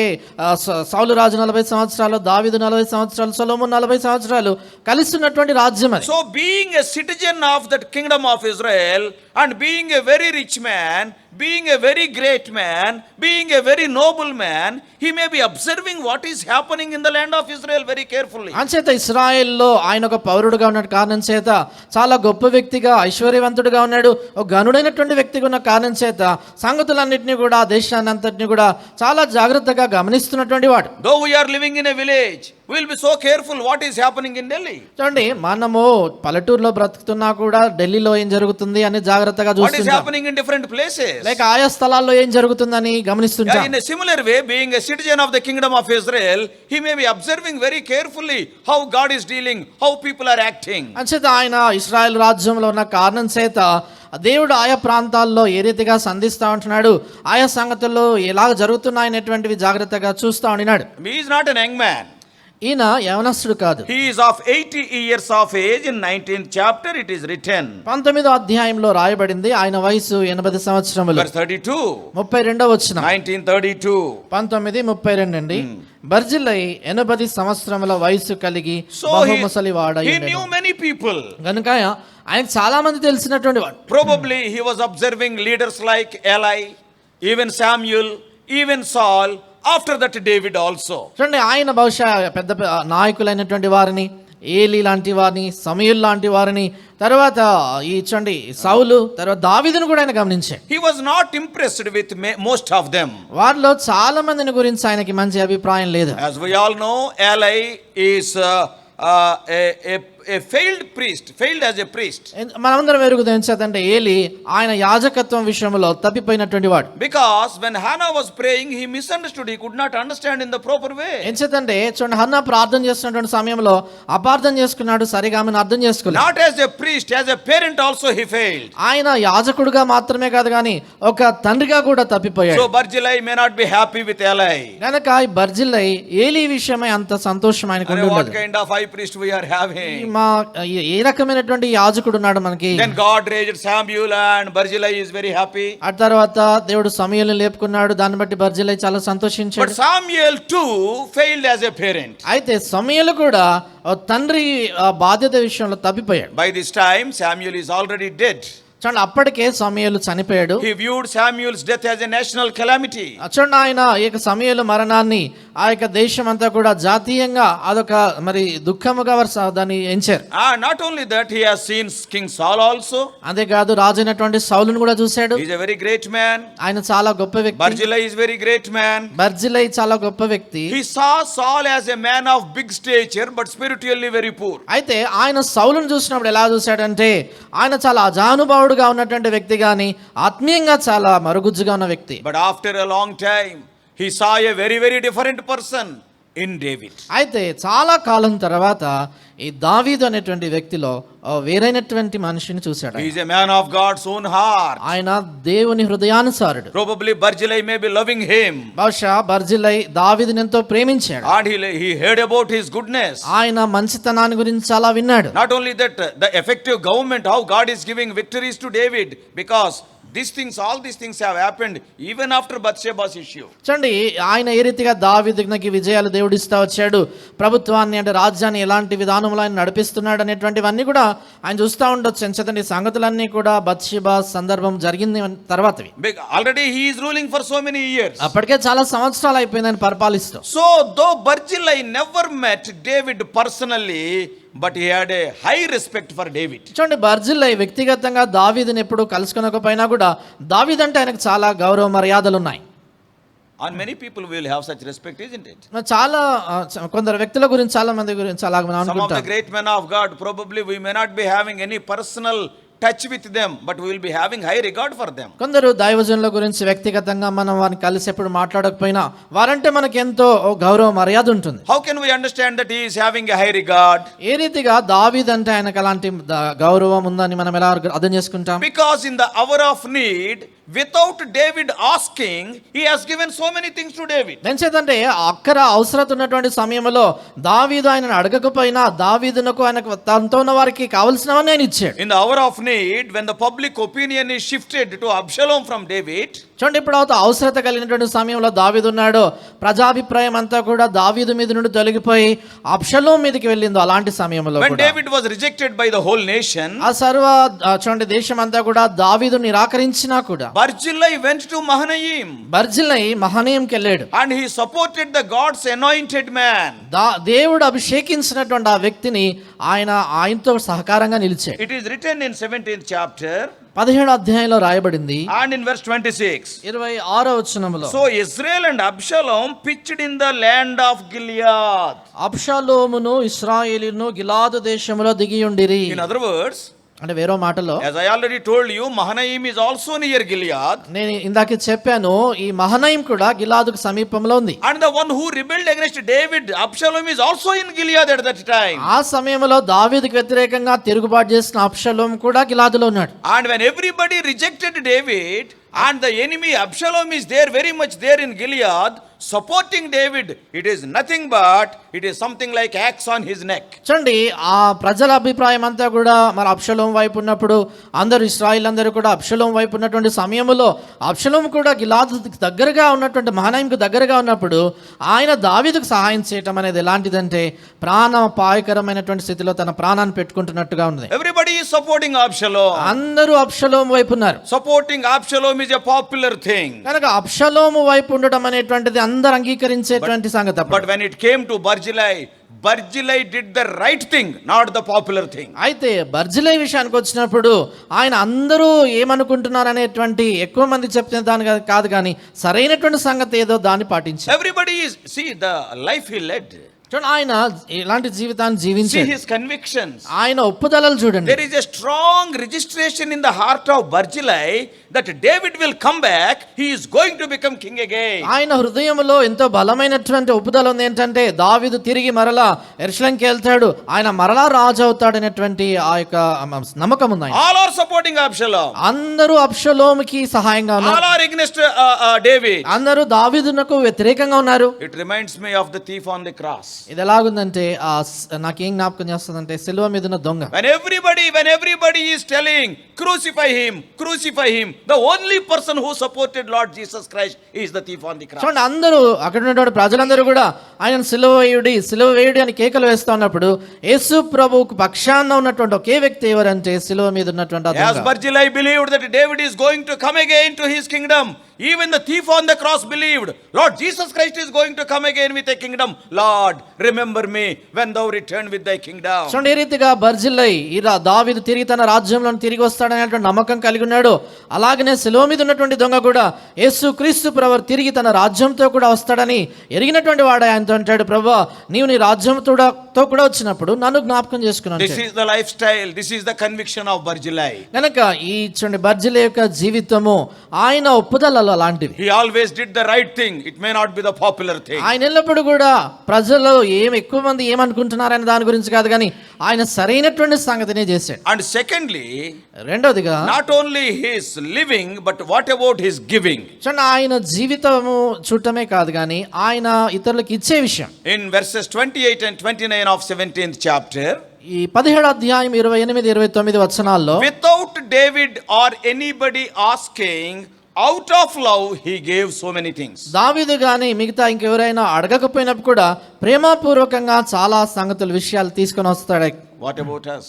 సౌలు రాజు 40 సంవత్సరాలు, దావీదు 40 సంవత్సరాలు, సొలొమోను 40 సంవత్సరాలు కలిసి ఉన్నటువంటి రాజ్యం అది. So being a citizen of that kingdom of Israel and being a very rich man, being a very great man, being a very noble man, he may be observing what is happening in the land of Israel very carefully. అంచేత ఇశ్రాయేల్లో ఆయన ఒక పౌరుడుగా ఉన్న కారణం చేత, చాలా గొప్ప వ్యక్తిగా ఐశ్వర్యవంతుడిగా ఉన్నాడు, ఒక గనుడైనటువంటి వ్యక్తిగా ఉన్న కారణం చేత సంగతులన్నింటినీ కూడా, దేశాన్ని అంతటిని కూడా చాలా జాగ్రత్తగా గమనిస్తున్నటువంటి వాడు. Though we are living in a village, we will be so careful what is happening in Delhi. చూడండి మనము పల్లెటూరులో బ్రతుకుతున్నా కూడా ఢిల్లీలో ఏం జరుగుతుంది అని జాగ్రత్తగా What is చూస్తుంటాం. happening in different places. లేక ఆయా స్థలాల్లో ఏం జరుగుతుందని గమనిస్తుంటాం. In a similar way, being a citizen of the kingdom of Israel, he may be observing very carefully how God is dealing, how people are acting. అంచేత ఆయన ఇశ్రాయేల్ రాజ్యంలో ఉన్న కారణం చేత దేవుడు ఆయా ప్రాంతాల్లో ఏ రీతిగా సంధిస్తా ఉంటున్నాడు, ఆయా సంగతుల్లో ఎలా జరుగుతున్నాయనేటువంటివి జాగ్రత్తగా చూస్తా ఉండినాడు. He is not an young man. ఈయన యవనస్తుడు కాదు. He is of 80 years of age. In 19th chapter it is written. 19వ అధ్యాయంలో రాయబడింది ఆయన వయసు 80 సంవత్సరములు. Verse 32. 32వ వచనం. 1932. 19:32 అండి. బర్జిల్లై 80 సంవత్సరముల వయసు కలిగి So బహు ముసలివాడై he ఉండెను. knew many people. గనుక ఆయన చాలా మంది తెలిసినటువంటి వాడు. Probably he was observing leaders like Eli, even Samuel, even Saul. After that, David also. చూడండి, ఆయన బహుశా పెద్ద నాయకులైనటువంటి వారిని, ఏలీ లాంటి వారిని, సమూయేలు లాంటి వారిని, తర్వాత ఈ చూడండి సౌలు, తర్వాత దావీదును కూడా ఆయన గమనించాడు. He was not impressed with most of them. వారిలో చాలా మందిని గురించి ఆయనకి మంచి అభిప్రాయం లేదు. As we all know, Eli is a failed priest, failed as a priest. మనందరం ఎరుగుదాం ఏంటంటే ఏలీ ఆయన యాజకత్వం విషయంలో తప్పిపోయినటువంటి వాడు. Because when Hannah was praying, he misunderstood. He could not understand in the proper way. ఏంటంటే చూడండి, హన్నా ప్రార్థన చేస్తున్నటువంటి సమయంలో అపార్థం చేసుకున్నాడు, సరిగా ఆమెను అర్థం చేసుకోలేదు. Not as a priest, as a parent also he failed. ఆయన యాజకుడుగా మాత్రమే కాదు కానీ ఒక తండ్రిగా కూడా తప్పిపోయాడు. So Barzillai may not be happy with Eli. కనుక ఈ బర్జిల్లై ఏలీ విషయమై అంత సంతోషం ఆయనకు What ఉండదు. kind of high priest we are having? ఏ రకమైనటువంటి యాజకుడు ఉన్నాడు మనకి. Then God raised Samuel and Barzillai is very happy. ఆ తర్వాత దేవుడు సమూయేలుని లేపుకున్నాడు, దాన్ని బట్టి బర్జిల్లై చాలా But సంతోషించాడు. Samuel too failed as a parent. అయితే సమూయేలు కూడా తండ్రి బాధ్యత విషయంలో తప్పిపోయాడు. By this time Samuel is already dead. చూడండి, అప్పటికే సమూయేలు చనిపోయాడు. He viewed Samuel's death as a national calamity. చూడండి, ఆయన ఈ యొక్క సమూయేలు మరణాన్ని ఆ యొక్క దేశం అంతా కూడా జాతీయంగా అదొక మరి దుఃఖముగా దాన్ని ఎంచారు. Not only that, he has seen King Saul also. అంతేకాదు రాజైనటువంటి సౌలును కూడా చూశాడు. He is a very great man. ఆయన చాలా గొప్ప వ్యక్తి. Barzillai is very great man. బర్జిల్లై చాలా గొప్ప వ్యక్తి. He saw Saul as a man of big stature but spiritually very poor. అయితే ఆయన సౌలును చూసినప్పుడు ఎలా చూశాడంటే ఆయన చాలా అజానుభావుడుగా ఉన్నటువంటి వ్యక్తి గాని ఆత్మీయంగా చాలా మరుగుజ్జుగా ఉన్న వ్యక్తి. But after a long time he saw a very very different person in David. అయితే చాలా కాలం తర్వాత ఈ దావీదు అనేటువంటి వ్యక్తిలో వేరైనటువంటి మనిషిని చూశాడు. He is a man of God's own heart. ఆయన దేవుని హృదయానుసారుడు. Probably Barzillai may be loving him. బహుశా బర్జిల్లై దావీదుని ఎంతో ప్రేమించాడు. And he heard about his goodness. ఆయన మంచితనాన్ని గురించి చాలా విన్నాడు. Not only that, the effective government, how God is giving victories to David, because all these things have happened even after Bathsheba's issue. చూడండి, ఆయన ఏ రీతిగా దావీదుకి విజయాలు దేవుడు ఇస్తా వచ్చాడు, ప్రభుత్వాన్ని అంటే రాజ్యాన్ని ఎలాంటి విధానంలో ఆయన నడిపిస్తున్నాడు అనేటువంటివన్నీ కూడా ఆయన చూస్తూ ఉండొచ్చు. ఎంచేతండి సంగతులన్నీ కూడా బత్షెబా సందర్భం జరిగింది తర్వాతవి. Already he is ruling for so many years. అప్పటికే చాలా సంవత్సరాలు అయిపోయింది ఆయన పరిపాలిస్తూ. So though Barzillai never met David personally, but he had a high respect for David. చూడండి, బర్జిల్లై వ్యక్తిగతంగా దావీదుని ఎప్పుడు కలుసుకొనకపోయినా కూడా దావీదు అంటే ఆయనకు చాలా గౌరవ మర్యాదలు ఉన్నాయి. And many people will have such respect, isn't it? చాలా కొందరు వ్యక్తుల గురించి, చాలా మంది గురించి అలా మనం Some of the అనుకుంటాం. great men of God, probably we may not be having any personal touch with them, but we will be having high regard for them. కొందరు దైవజనుల గురించి వ్యక్తిగతంగా మనం వారిని కలిసి ఎప్పుడు మాట్లాడకపోయినా వారంటే మనకి ఎంతో గౌరవ మర్యాద ఉంటుంది. How can we understand that he is having a high regard? ఏ రీతిగా దావీదు అంటే ఆయనకు అలాంటి గౌరవం ఉందని మనం ఎలా అర్థం చేసుకుంటాం? Because in the hour of need, without David asking, he has given so many things to David. ఎంచేతంటే అక్కర అవసరత ఉన్నటువంటి సమయంలో దావీదు ఆయనను అడగకపోయినా దావీదునకు ఆయనకు తనతో ఉన్న వారికి కావలసినవన్నీ ఆయన ఇచ్చాడు. In the hour of need, when the public opinion is shifted to Absalom from David, చూడండి, ఇప్పుడు అవసరత కలిగినటువంటి సమయంలో దావీదు ఉన్నాడు, ప్రజాభిప్రాయం అంతా కూడా దావీదు మీద నుండి తొలగిపోయి అబ్షలోం మీదకి వెళ్ళిందో అలాంటి సమయంలో when David was rejected by the whole nation, ఆ చూడండి దేశం అంతా కూడా దావీదు నిరాకరించినా కూడా Barzillai went to Mahanaim. బర్జిల్లై మహనీయంకి వెళ్ళాడు. And he supported the God's anointed man. దేవుడు అభిషేకించినటువంటి ఆ వ్యక్తిని ఆయనతో సహకారంగా నిలిచాడు. It is written in 17th chapter 17వ అధ్యాయంలో రాయబడింది and in verse 26. 26వ వచనములో, So Israel and Absalom pitched in the land of Gilead. అబ్షాలోమును ఇశ్రాయేలును గిలాదు దేశములో దిగియుండిరి. In other words, అంటే వేరే మాటలో, as I already told you, Mahanaim is also near Gilead. నేను ఇందాక చెప్పాను ఈ మహనయిం కూడా గిలాదుకు సమీపంలో ఉంది. And the one who rebelled against David, Absalom, is also in Gilead at that time. ఆ సమయంలో దావీదుకు వ్యతిరేకంగా తిరుగుబాటు చేసిన అబ్షలోం కూడా గిలాదులో ఉన్నాడు. And when everybody rejected David and the enemy Absalom is there, very much there in Gilead, supporting David, it is nothing but it is something like axe on his neck. చూడండి ఆ ప్రజల అభిప్రాయం అంతా కూడా మరి అబ్షలోం వైపు ఉన్నప్పుడు అందరూ ఇశ్రాయిల్ అందరూ కూడా అబ్షలోం వైపు ఉన్నటువంటి సమయంలో అబ్షలోం కూడా గిలాదు దగ్గరగా ఉన్నటువంటి మహనైంకు దగ్గరగా ఉన్నప్పుడు ఆయన దావీదుకు సహాయం చేయటం అనేది ఎలాంటిదంటే ప్రాణాపాయకరమైనటువంటి స్థితిలో తన ప్రాణాన్ని పెట్టుకుంటున్నట్టుగా ఉంది. Everybody is supporting Absalom. అందరూ అబ్షలోం వైపు ఉన్నారు. Supporting Absalom is a popular thing. కనుక అబ్షలోము వైపు ఉండటం అనేటువంటిది అందరూ అంగీకరించేటువంటి సంగతి. But when it came to Barzillai did the right thing, not the popular thing. అయితే బర్జిలై విషయానికి వచ్చినప్పుడు ఆయన అందరూ ఏమనుకుంటున్నారు అనేటువంటి ఎక్కువ మంది చెప్పిన దాని కాదు, కానీ సరైనటువంటి సంగతి ఏదో దాన్ని పాటించారు. Everybody is, see the life he led. చూడండి ఆయన ఇలాంటి జీవితాన్ని See జీవించారు. his convictions. ఆయన ఒప్పుదలలు చూడండి. There is a strong registration in the heart of Barzillai that David will come back, he is going to become king again. ఆయన హృదయంలో ఎంతో బలమైనటువంటి ఒప్పుదల ఉంది. ఏంటంటే దావీదు తిరిగి మరలా యెరూషలేముకి వెళ్తాడు, ఆయన మరలా రాజు అవుతాడనేటువంటి ఆ యొక్క నమ్మకం ఉంది. All are supporting Absalom. అందరూ అబ్షలోముకి సహాయంగా All ఉన్నారు. are against David. అందరూ దావీదునకు వ్యతిరేకంగా ఉన్నారు. It reminds me of the thief on the cross. ఇది ఎలాగుందంటే నాకేం జ్ఞాపకం చేస్తుందంటే సిలువ మీద ఉన్న దొంగ. When everybody is telling crucify him, the only person who supported Lord Jesus Christ is the thief on the cross. చూడండి అందరూ అక్కడ ఉన్నటువంటి ప్రజలందరూ కూడా ఆయన సిలువ వేయుడి అని కేకలు వేస్తా ఉన్నప్పుడు యేసు ప్రభువుకు పక్షాన ఉన్నటువంటి ఒకే వ్యక్తి ఎవరంటే సిలువ మీద ఉన్నటువంటి ఆ As దొంగ. Barzillai believed that David is going to come again to his kingdom, even the thief on the cross believed Lord Jesus Christ is going to come again with a kingdom. Lord, remember me when thou return with thy kingdom. చూడండి ఏ రీతిగా బర్జిల్లై ఇలా దావీదు తిరిగి తన రాజ్యంలో తిరిగి వస్తాడనేటువంటి నమ్మకం కలిగి ఉన్నాడు, అలాగనే సిలువ మీద ఉన్నటువంటి దొంగ కూడా యేసు క్రీస్తు ప్రభు తిరిగి తన రాజ్యంతో కూడా వస్తాడని ఎరిగినటువంటి వాడు ఆయనతో అంటాడు, ప్రభువా నీవు నీ రాజ్యంతో కూడా వచ్చినప్పుడు నన్ను జ్ఞాపకం చేసుకున్నాను. This is the lifestyle, this is the conviction of Barzillai. కనుక ఈ చూడండి బర్జిల్లై యొక్క జీవితము ఆయన ఒప్పుదలలో అలాంటివి. He always did the right thing. It may not be the popular thing. ఆయన ఎల్లప్పుడు కూడా ప్రజలు ఎక్కువ మంది ఏమనుకుంటున్నారనే దాని గురించి కాదు, కానీ ఆయన సరైనటువంటి సంగతినే చేశాడు. And secondly, రెండోదిగా not only his living but what about his giving? చూడండి ఆయన జీవితము చూడటమే కాదు, కానీ ఆయన ఇతరులకు ఇచ్చే విషయం. In verses 28 and 29 of 17th chapter, ఈ 17వ అధ్యాయం 28-29 వచనాల్లో without David or anybody asking, out of love he gave so many things. దావీదు గాని మిగతా ఇంకెవరైనా అడగకపోయినప్పుడు కూడా ప్రేమపూర్వకంగా చాలా సంగతుల విషయాలు తీసుకొని వస్తాడు. What about us?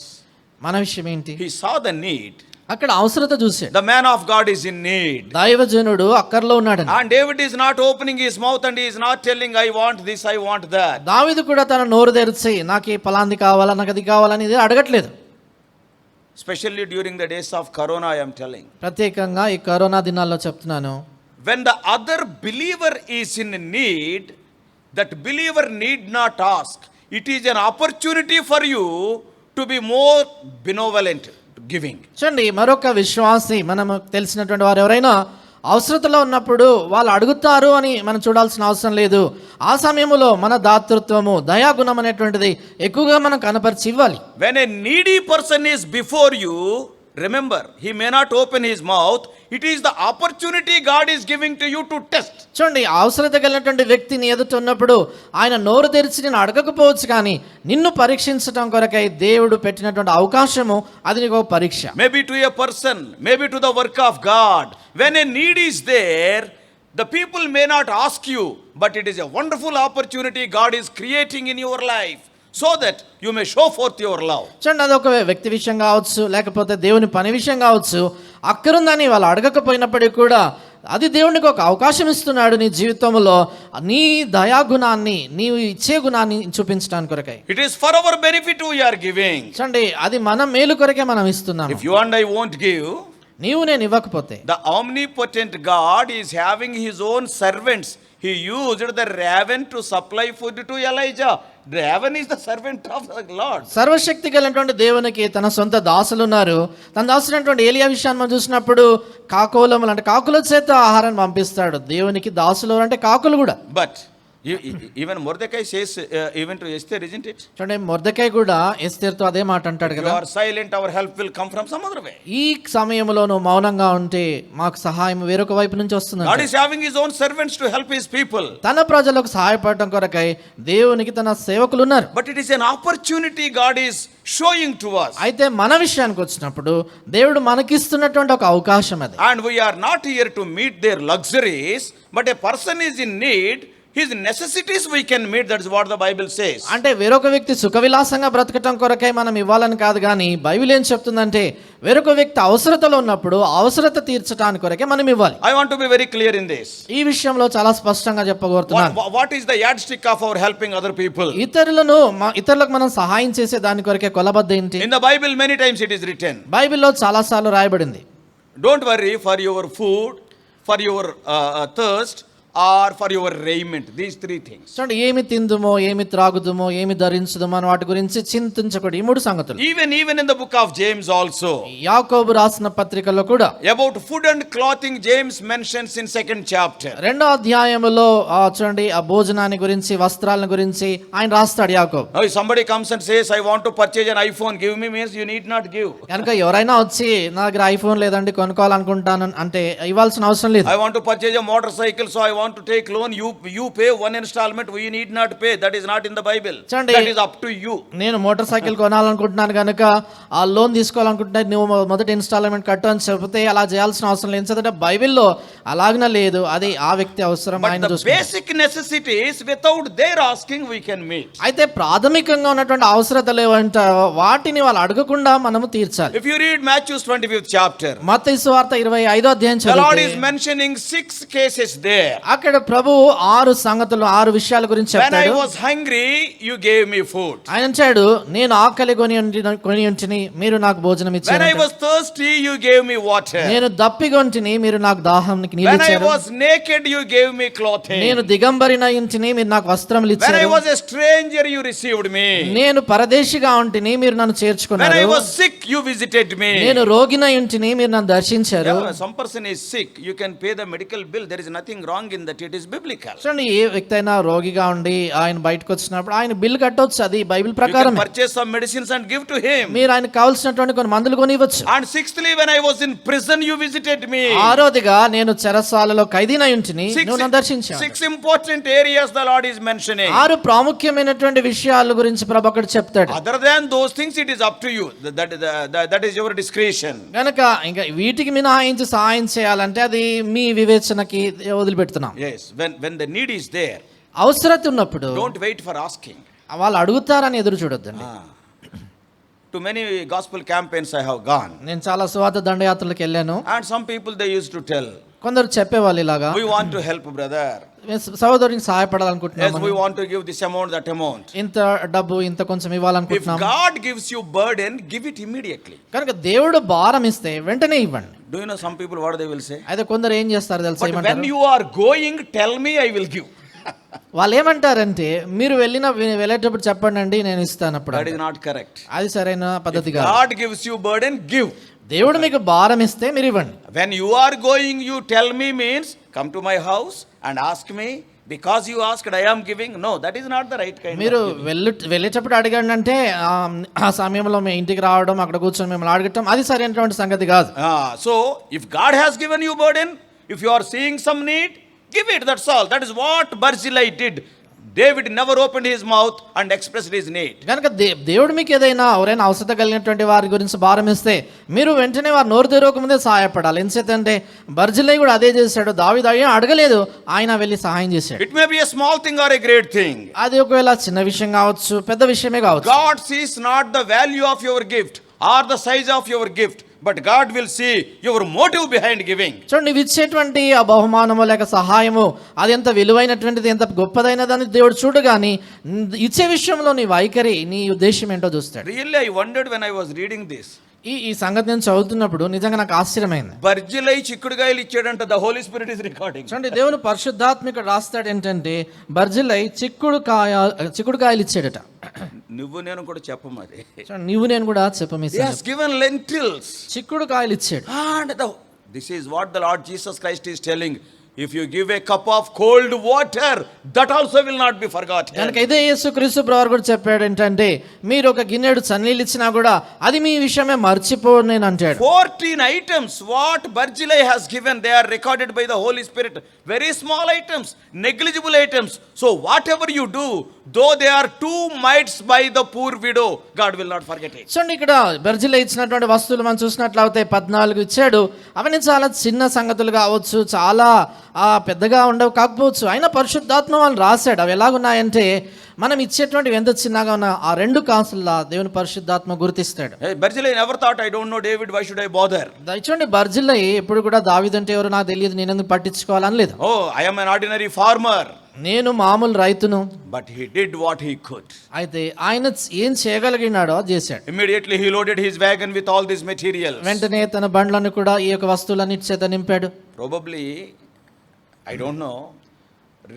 మన విషయం ఏంటి? He saw the need. అక్కడ అవసరత చూశాడు. The man of God is in need. దైవజనుడు అక్కర్లో ఉన్నాడు. And David is not opening his mouth and he is not telling I want this, I want that. దావీదు కూడా తన నోరు తెరిచి నాకు ఈ పలాంది కావాలా, నాకు అది కావాలని ఇది అడగట్లేదు. Especially during the days of Corona, I am telling. ప్రత్యేకంగా ఈ కరోనా దినాల్లో చెప్తున్నాను, When the other believer is in need, that believer need not ask. It is an opportunity for you to be more benevolent, giving. చూడండి మరొక విశ్వాసి మనము తెలిసినటువంటి వారు ఎవరైనా అవసరతలో ఉన్నప్పుడు వాళ్ళు అడుగుతారు అని మనం చూడాల్సిన అవసరం లేదు. ఆ సమయంలో మన దాతృత్వము దయాగుణం అనేటువంటిది ఎక్కువగా మనం కనపరిచి ఇవ్వాలి. When a needy person is before you, remember, he may not open his mouth. It is the opportunity God is giving to you to test. చూడండి అవసరత కలిగినటువంటి వ్యక్తిని ఎదుట ఉన్నప్పుడు ఆయన నోరు తెరిచి నేను అడగకపోవచ్చు, కానీ నిన్ను పరీక్షించడం కొరకై దేవుడు పెట్టినటువంటి అవకాశము అది నీకు ఒక పరీక్ష. Maybe to a person, maybe to the work of God. When a need is there, the people may not ask you, but it is a wonderful opportunity God is creating in your life, so that you may show forth your love. చూడండి అదొక వ్యక్తి విషయం కావచ్చు, లేకపోతే దేవుని పని విషయం కావచ్చు, అక్కరుందని వాళ్ళు అడగకపోయినప్పటికీ కూడా అది దేవునికి ఒక అవకాశం ఇస్తున్నాడు నీ జీవితంలో నీ దయాగుణాన్ని నీవు ఇచ్చే గుణాన్ని చూపించడానికి కొరకై. It is for our benefit we are giving. చూడండి అది మన మేలు కొరకే మనం ఇస్తున్నాము. If you and I won't give, నీవు నేను ఇవ్వకపోతే, the omnipotent God is having his own servants. He used the raven to supply food to Elijah. Raven is the servant of the Lord. సర్వశక్తి కలిగినటువంటి దేవునికి తన సొంత దాసులు ఉన్నారు. తన దాసులైనటువంటి ఏలియా విషయాన్ని మనం చూసినప్పుడు కాకోలములు అంటే కాకుల చేత ఆహారాన్ని పంపిస్తాడు. దేవునికి దాసులు అంటే కాకులు కూడా. But Even Mordecai says, even to Esther, isn't it? చూడండి మొర్దెకై కూడా ఎస్తేర్తో అదే మాట అంటాడు If you కదా, are silent, our help will come from some other way. ఈ సమయంలో నువ్వు మౌనంగా ఉంటే మాకు సహాయం వేరొక వైపు నుంచి వస్తుంది. God is having his own servants to help his people. తన ప్రజలకు సహాయపడటం కొరకై దేవునికి తన సేవకులు ఉన్నారు. But it is an opportunity God is showing to us. అయితే మన విషయానికి వచ్చినప్పుడు దేవుడు మనకిస్తున్నటువంటి ఒక అవకాశం అది. And we are not here to meet their luxuries, but a person is in need, his necessities we can meet. That is what the Bible says. అంటే వేరొక వ్యక్తి సుఖ విలాసంగా బ్రతకటం కొరకై మనం ఇవ్వాలని కాదు, కానీ బైబిల్ ఏం చెప్తుందంటే వేరొక వ్యక్తి అవసరతలో ఉన్నప్పుడు అవసరత తీర్చడానికి కొరకే మనం ఇవ్వాలి. I want to be very clear in this. ఈ విషయంలో చాలా స్పష్టంగా చెప్పగోరుతున్నాను. What is the yardstick of our helping other people? ఇతరులకు మనం సహాయం చేసే దాని కొరకే కొలబద్ద ఏంటి? In the Bible many times it is written. బైబిల్లో చాలా సార్లు రాయబడింది, Don't worry for your food, for your thirst, or for your raiment. These three things. చూడండి, ఏమి తిందుమో, ఏమి త్రాగుదుమో, ఏమి ధరించుదుమో అని వాటి గురించి చింతించకూడదు. ఈ మూడు సంగతులు Even in the book of James also. యాకోబు రాసిన పత్రికలో కూడా About food and clothing, James mentions in 2nd chapter. 2వ అధ్యాయములో చూడండి ఆ భోజనాన్ని గురించి, వస్త్రాలను గురించి ఆయన రాస్తాడు యాకోబు. Now if somebody comes and says, I want to purchase an iPhone, give me, means you need not give. కనుక ఎవరైనా వచ్చి నా దగ్గర ఐఫోన్ లేదండి కొనుక్కోవాలనుకుంటాను అంటే ఇవ్వాల్సిన అవసరం లేదు. I want to purchase a motorcycle, so I want to take loan. You pay one installment, we need not pay. That is not in the Bible. చూడండి, That is up to you. నేను motor cycle కొనాలనుకుంటున్నాను కనుక ఆ loan తీసుకోవాలనుకుంటున్నా, నువ్వు మొదటి instalment కట్టు అని చెబితే అలా చేయాల్సిన అవసరం లేదు. ఎందుకంటే బైబిల్లో అలాగనే లేదు, అది ఆ వ్యక్తి అవసరం But ఆయన the చూసుకుంటాడు. basic necessities, without their asking, we can meet. అయితే ప్రాథమికంగా ఉన్నటువంటి అవసరతలు ఏమంటారో వాటిని వాళ్ళు అడగకుండా మనము తీర్చాలి. If you read Matthew's 25th chapter, మత్తయి సువార్త 25వ అధ్యాయం the Lord is చదివితే mentioning 6 cases there. అక్కడ ప్రభు 6 సంగతులు, 6 విషయాల గురించి When I చెప్తాడు. was hungry, you gave me food. ఆయన అంటాడు, నేను ఆకలి కొని ఉంటిని, మీరు నాకు భోజనం When ఇచ్చారు. I was thirsty, you gave me water. నేను దప్పిగొంటిని, మీరు నాకు దాహానికి నీళ్ళు When I ఇచ్చారు. was naked, you gave me clothing. నేను దిగంబరిన ఇంటిని, మీరు నాకు వస్త్రములు When I ఇచ్చారు. was a stranger, you received me. నేను పరదేశిగా ఉంటిని, మీరు నన్ను When చేర్చుకున్నారు. I was sick, you visited me. నేను రోగిన ఇంటిని, మీరు నన్ను దర్శించారు. Yeah, some person is sick, you can pay the medical bill. There is nothing wrong in that. It is biblical. చూడండి, ఏ వ్యక్తి అయినా రోగిగా ఉండి ఆయన బయటకు వచ్చినప్పుడు ఆయన బిల్లు కట్టవచ్చు, అది బైబిల్ You can ప్రకారం. purchase some medicines and give to him. మీరు ఆయనకు కావాల్సినటువంటి కొన్ని మందులు కొనివ్వచ్చు. And sixthly, when I was in prison, you visited me. 6వదిగా నేను చెరసాలలో ఖైదీన ఇంటిని, నువ్వు నన్ను దర్శించావు. 6 important areas the Lord is mentioning. 6 ప్రాముఖ్యమైనటువంటి విషయాల గురించి ప్రభు అక్కడ చెప్తాడు. Other than those things, it is up to you. That is your discretion. గనక ఇంకా వీటికి మినహాయించి సహాయం చేయాలంటే అది మీ వివేచనకి వదిలిపెడుతున్నాం. Yes, when the need is there, అవసరత ఉన్నప్పుడు don't wait for asking. వాళ్ళు అడుగుతారని ఎదురు చూడొద్దండి. To many gospel campaigns I have gone. నేను చాలా సువార్త దండయాత్రలకు వెళ్ళాను. And some people they used to tell, కొందరు చెప్పేవాళ్ళు ఇలాగా, we want to help brother. సహోదరునికి Yes, సహాయపడాలనుకుంటున్నాము, we want to give this amount, that amount. ఇంత డబ్బు ఇంత కొంచెం If ఇవ్వాలనుకుంటున్నాము. God gives you burden, give it immediately. కనుక దేవుడు భారం ఇస్తే వెంటనే ఇవ్వండి. Do you know some people what they will say? అయితే కొందరు ఏం చేస్తారు తెలుసా, But when ఏమంటారు, you are going, tell me, I will give. వాళ్ళు ఏమంటారంటే మీరు వెళ్ళేటప్పుడు చెప్పండి నేను ఇస్తాను అప్పుడు. That is not correct. అది సరైన పద్ధతి కాదు. God gives you burden, give. దేవుడు మీకు భారం ఇస్తే మీరు ఇవ్వండి. When you are going, you tell me means come to my house and ask me. Because you asked, I am giving. No, that is not the right kind మీరు of giving. వెళ్ళేటప్పుడు అడగండి అంటే ఆ సమయంలో మీ ఇంటికి రావడం, అక్కడ కూర్చొని మిమ్మల్ని అడగటం, అది సరైనటువంటి సంగతి కాదు. So, if God has given you burden, if you are seeing some need, give it, that's all. That is what Barzillai did. David never opened his mouth and expressed his need. కనుక దేవుడు మీకు ఏదైనా ఎవరైనా అవసరం కలిగినటువంటి వారి గురించి భారం ఇస్తే మీరు వెంటనే వారు నోరు తెరవకముందే సహాయపడాలి. ఎందుచేతంటే బర్జిల్లై కూడా అదే చేశాడు. దావీదు అడగలేదు, ఆయన వెళ్ళి సహాయం చేశాడు. It may be a small thing or a great thing. అది ఒకవేళ చిన్న విషయం కావచ్చు, పెద్ద విషయమే కావచ్చు. God sees not the value of your gift or the size of your gift, but God will see your motive behind giving. చూడండి, నువ్వు ఇచ్చేటువంటి ఆ బహుమానము లేక సహాయము అది ఎంత విలువైనటువంటిది, ఎంత గొప్పదైనదని దేవుడు చూడు, కానీ ఇచ్చే విషయంలో నీ వైఖరి, నీ ఉద్దేశం ఏంటో చూస్తాడు. Really, I wondered when I was reading this. ఈ సంగతి నేను చదువుతున్నప్పుడు నిజంగా నాకు ఆశ్చర్యమైంది. బర్జిల్లై చిక్కుడుగాయలు ఇచ్చాడంట. The holy spirit is recording. చూడండి, దేవుని పరిశుద్ధాత్మిక రాస్తాడు ఏంటంటే బర్జిల్లై చిక్కుడుకాయలు ఇచ్చాడట. నువ్వు నేను కూడా చెప్పమది. నువ్వు నేను కూడా చెప్పమేసి He has given lentils. చిక్కుడుకాయలు ఇచ్చాడు. And this is what the Lord Jesus Christ is telling. if you give a cup of cold water, that also will not be forgotten. కనుక ఇదే యేసుక్రీస్తు ప్రభువు కూడా చెప్పాడు ఏంటంటే మీరు ఒక గిన్నెడు చన్నీళ్ళు ఇచ్చినా కూడా అది మీ విషయమే మర్చిపోను అంటాడు. 14 items what Barzillai has given, they are recorded by the Holy Spirit. Very small items, negligible items. So whatever you do, though they are 2 mites by the poor widow, God will not forget it. చూడండి ఇక్కడ బర్జిలై ఇచ్చినటువంటి వస్తువులు మనం చూసినట్లయితే 14 ఇచ్చాడు. అవన్నీ చాలా చిన్న సంగతులు కావచ్చు, చాలా పెద్దగా ఉండవు కాకపోవచ్చు, అయినా పరిశుద్ధాత్మ వాళ్ళు రాశాడు. అవి ఎలాగున్నాయంటే మనం ఇచ్చేటువంటివి ఎంత చిన్నగా ఉన్నా ఆ 2 కాసుల్లా దేవుని పరిశుద్ధాత్మ గుర్తిస్తాడు. Hey, Barzillai never thought, I don't know David, why should I bother? చూడండి బర్జిలై ఎప్పుడు కూడా దావీదంటే ఎవరో నాకు తెలియదు, నేను ఎందుకు పట్టించుకోవాలని లేదు. Oh, I am an ordinary farmer. నేను మామూలు రైతును. But he did what he could. అయితే ఆయన ఏం చేయగలిగినాడో అది చేశాడు. Immediately he loaded his wagon with all these materials. వెంటనే తన బండ్లను కూడా ఈ యొక్క వస్తువులన్నిటి చేత నింపాడు. Probably, I don't know,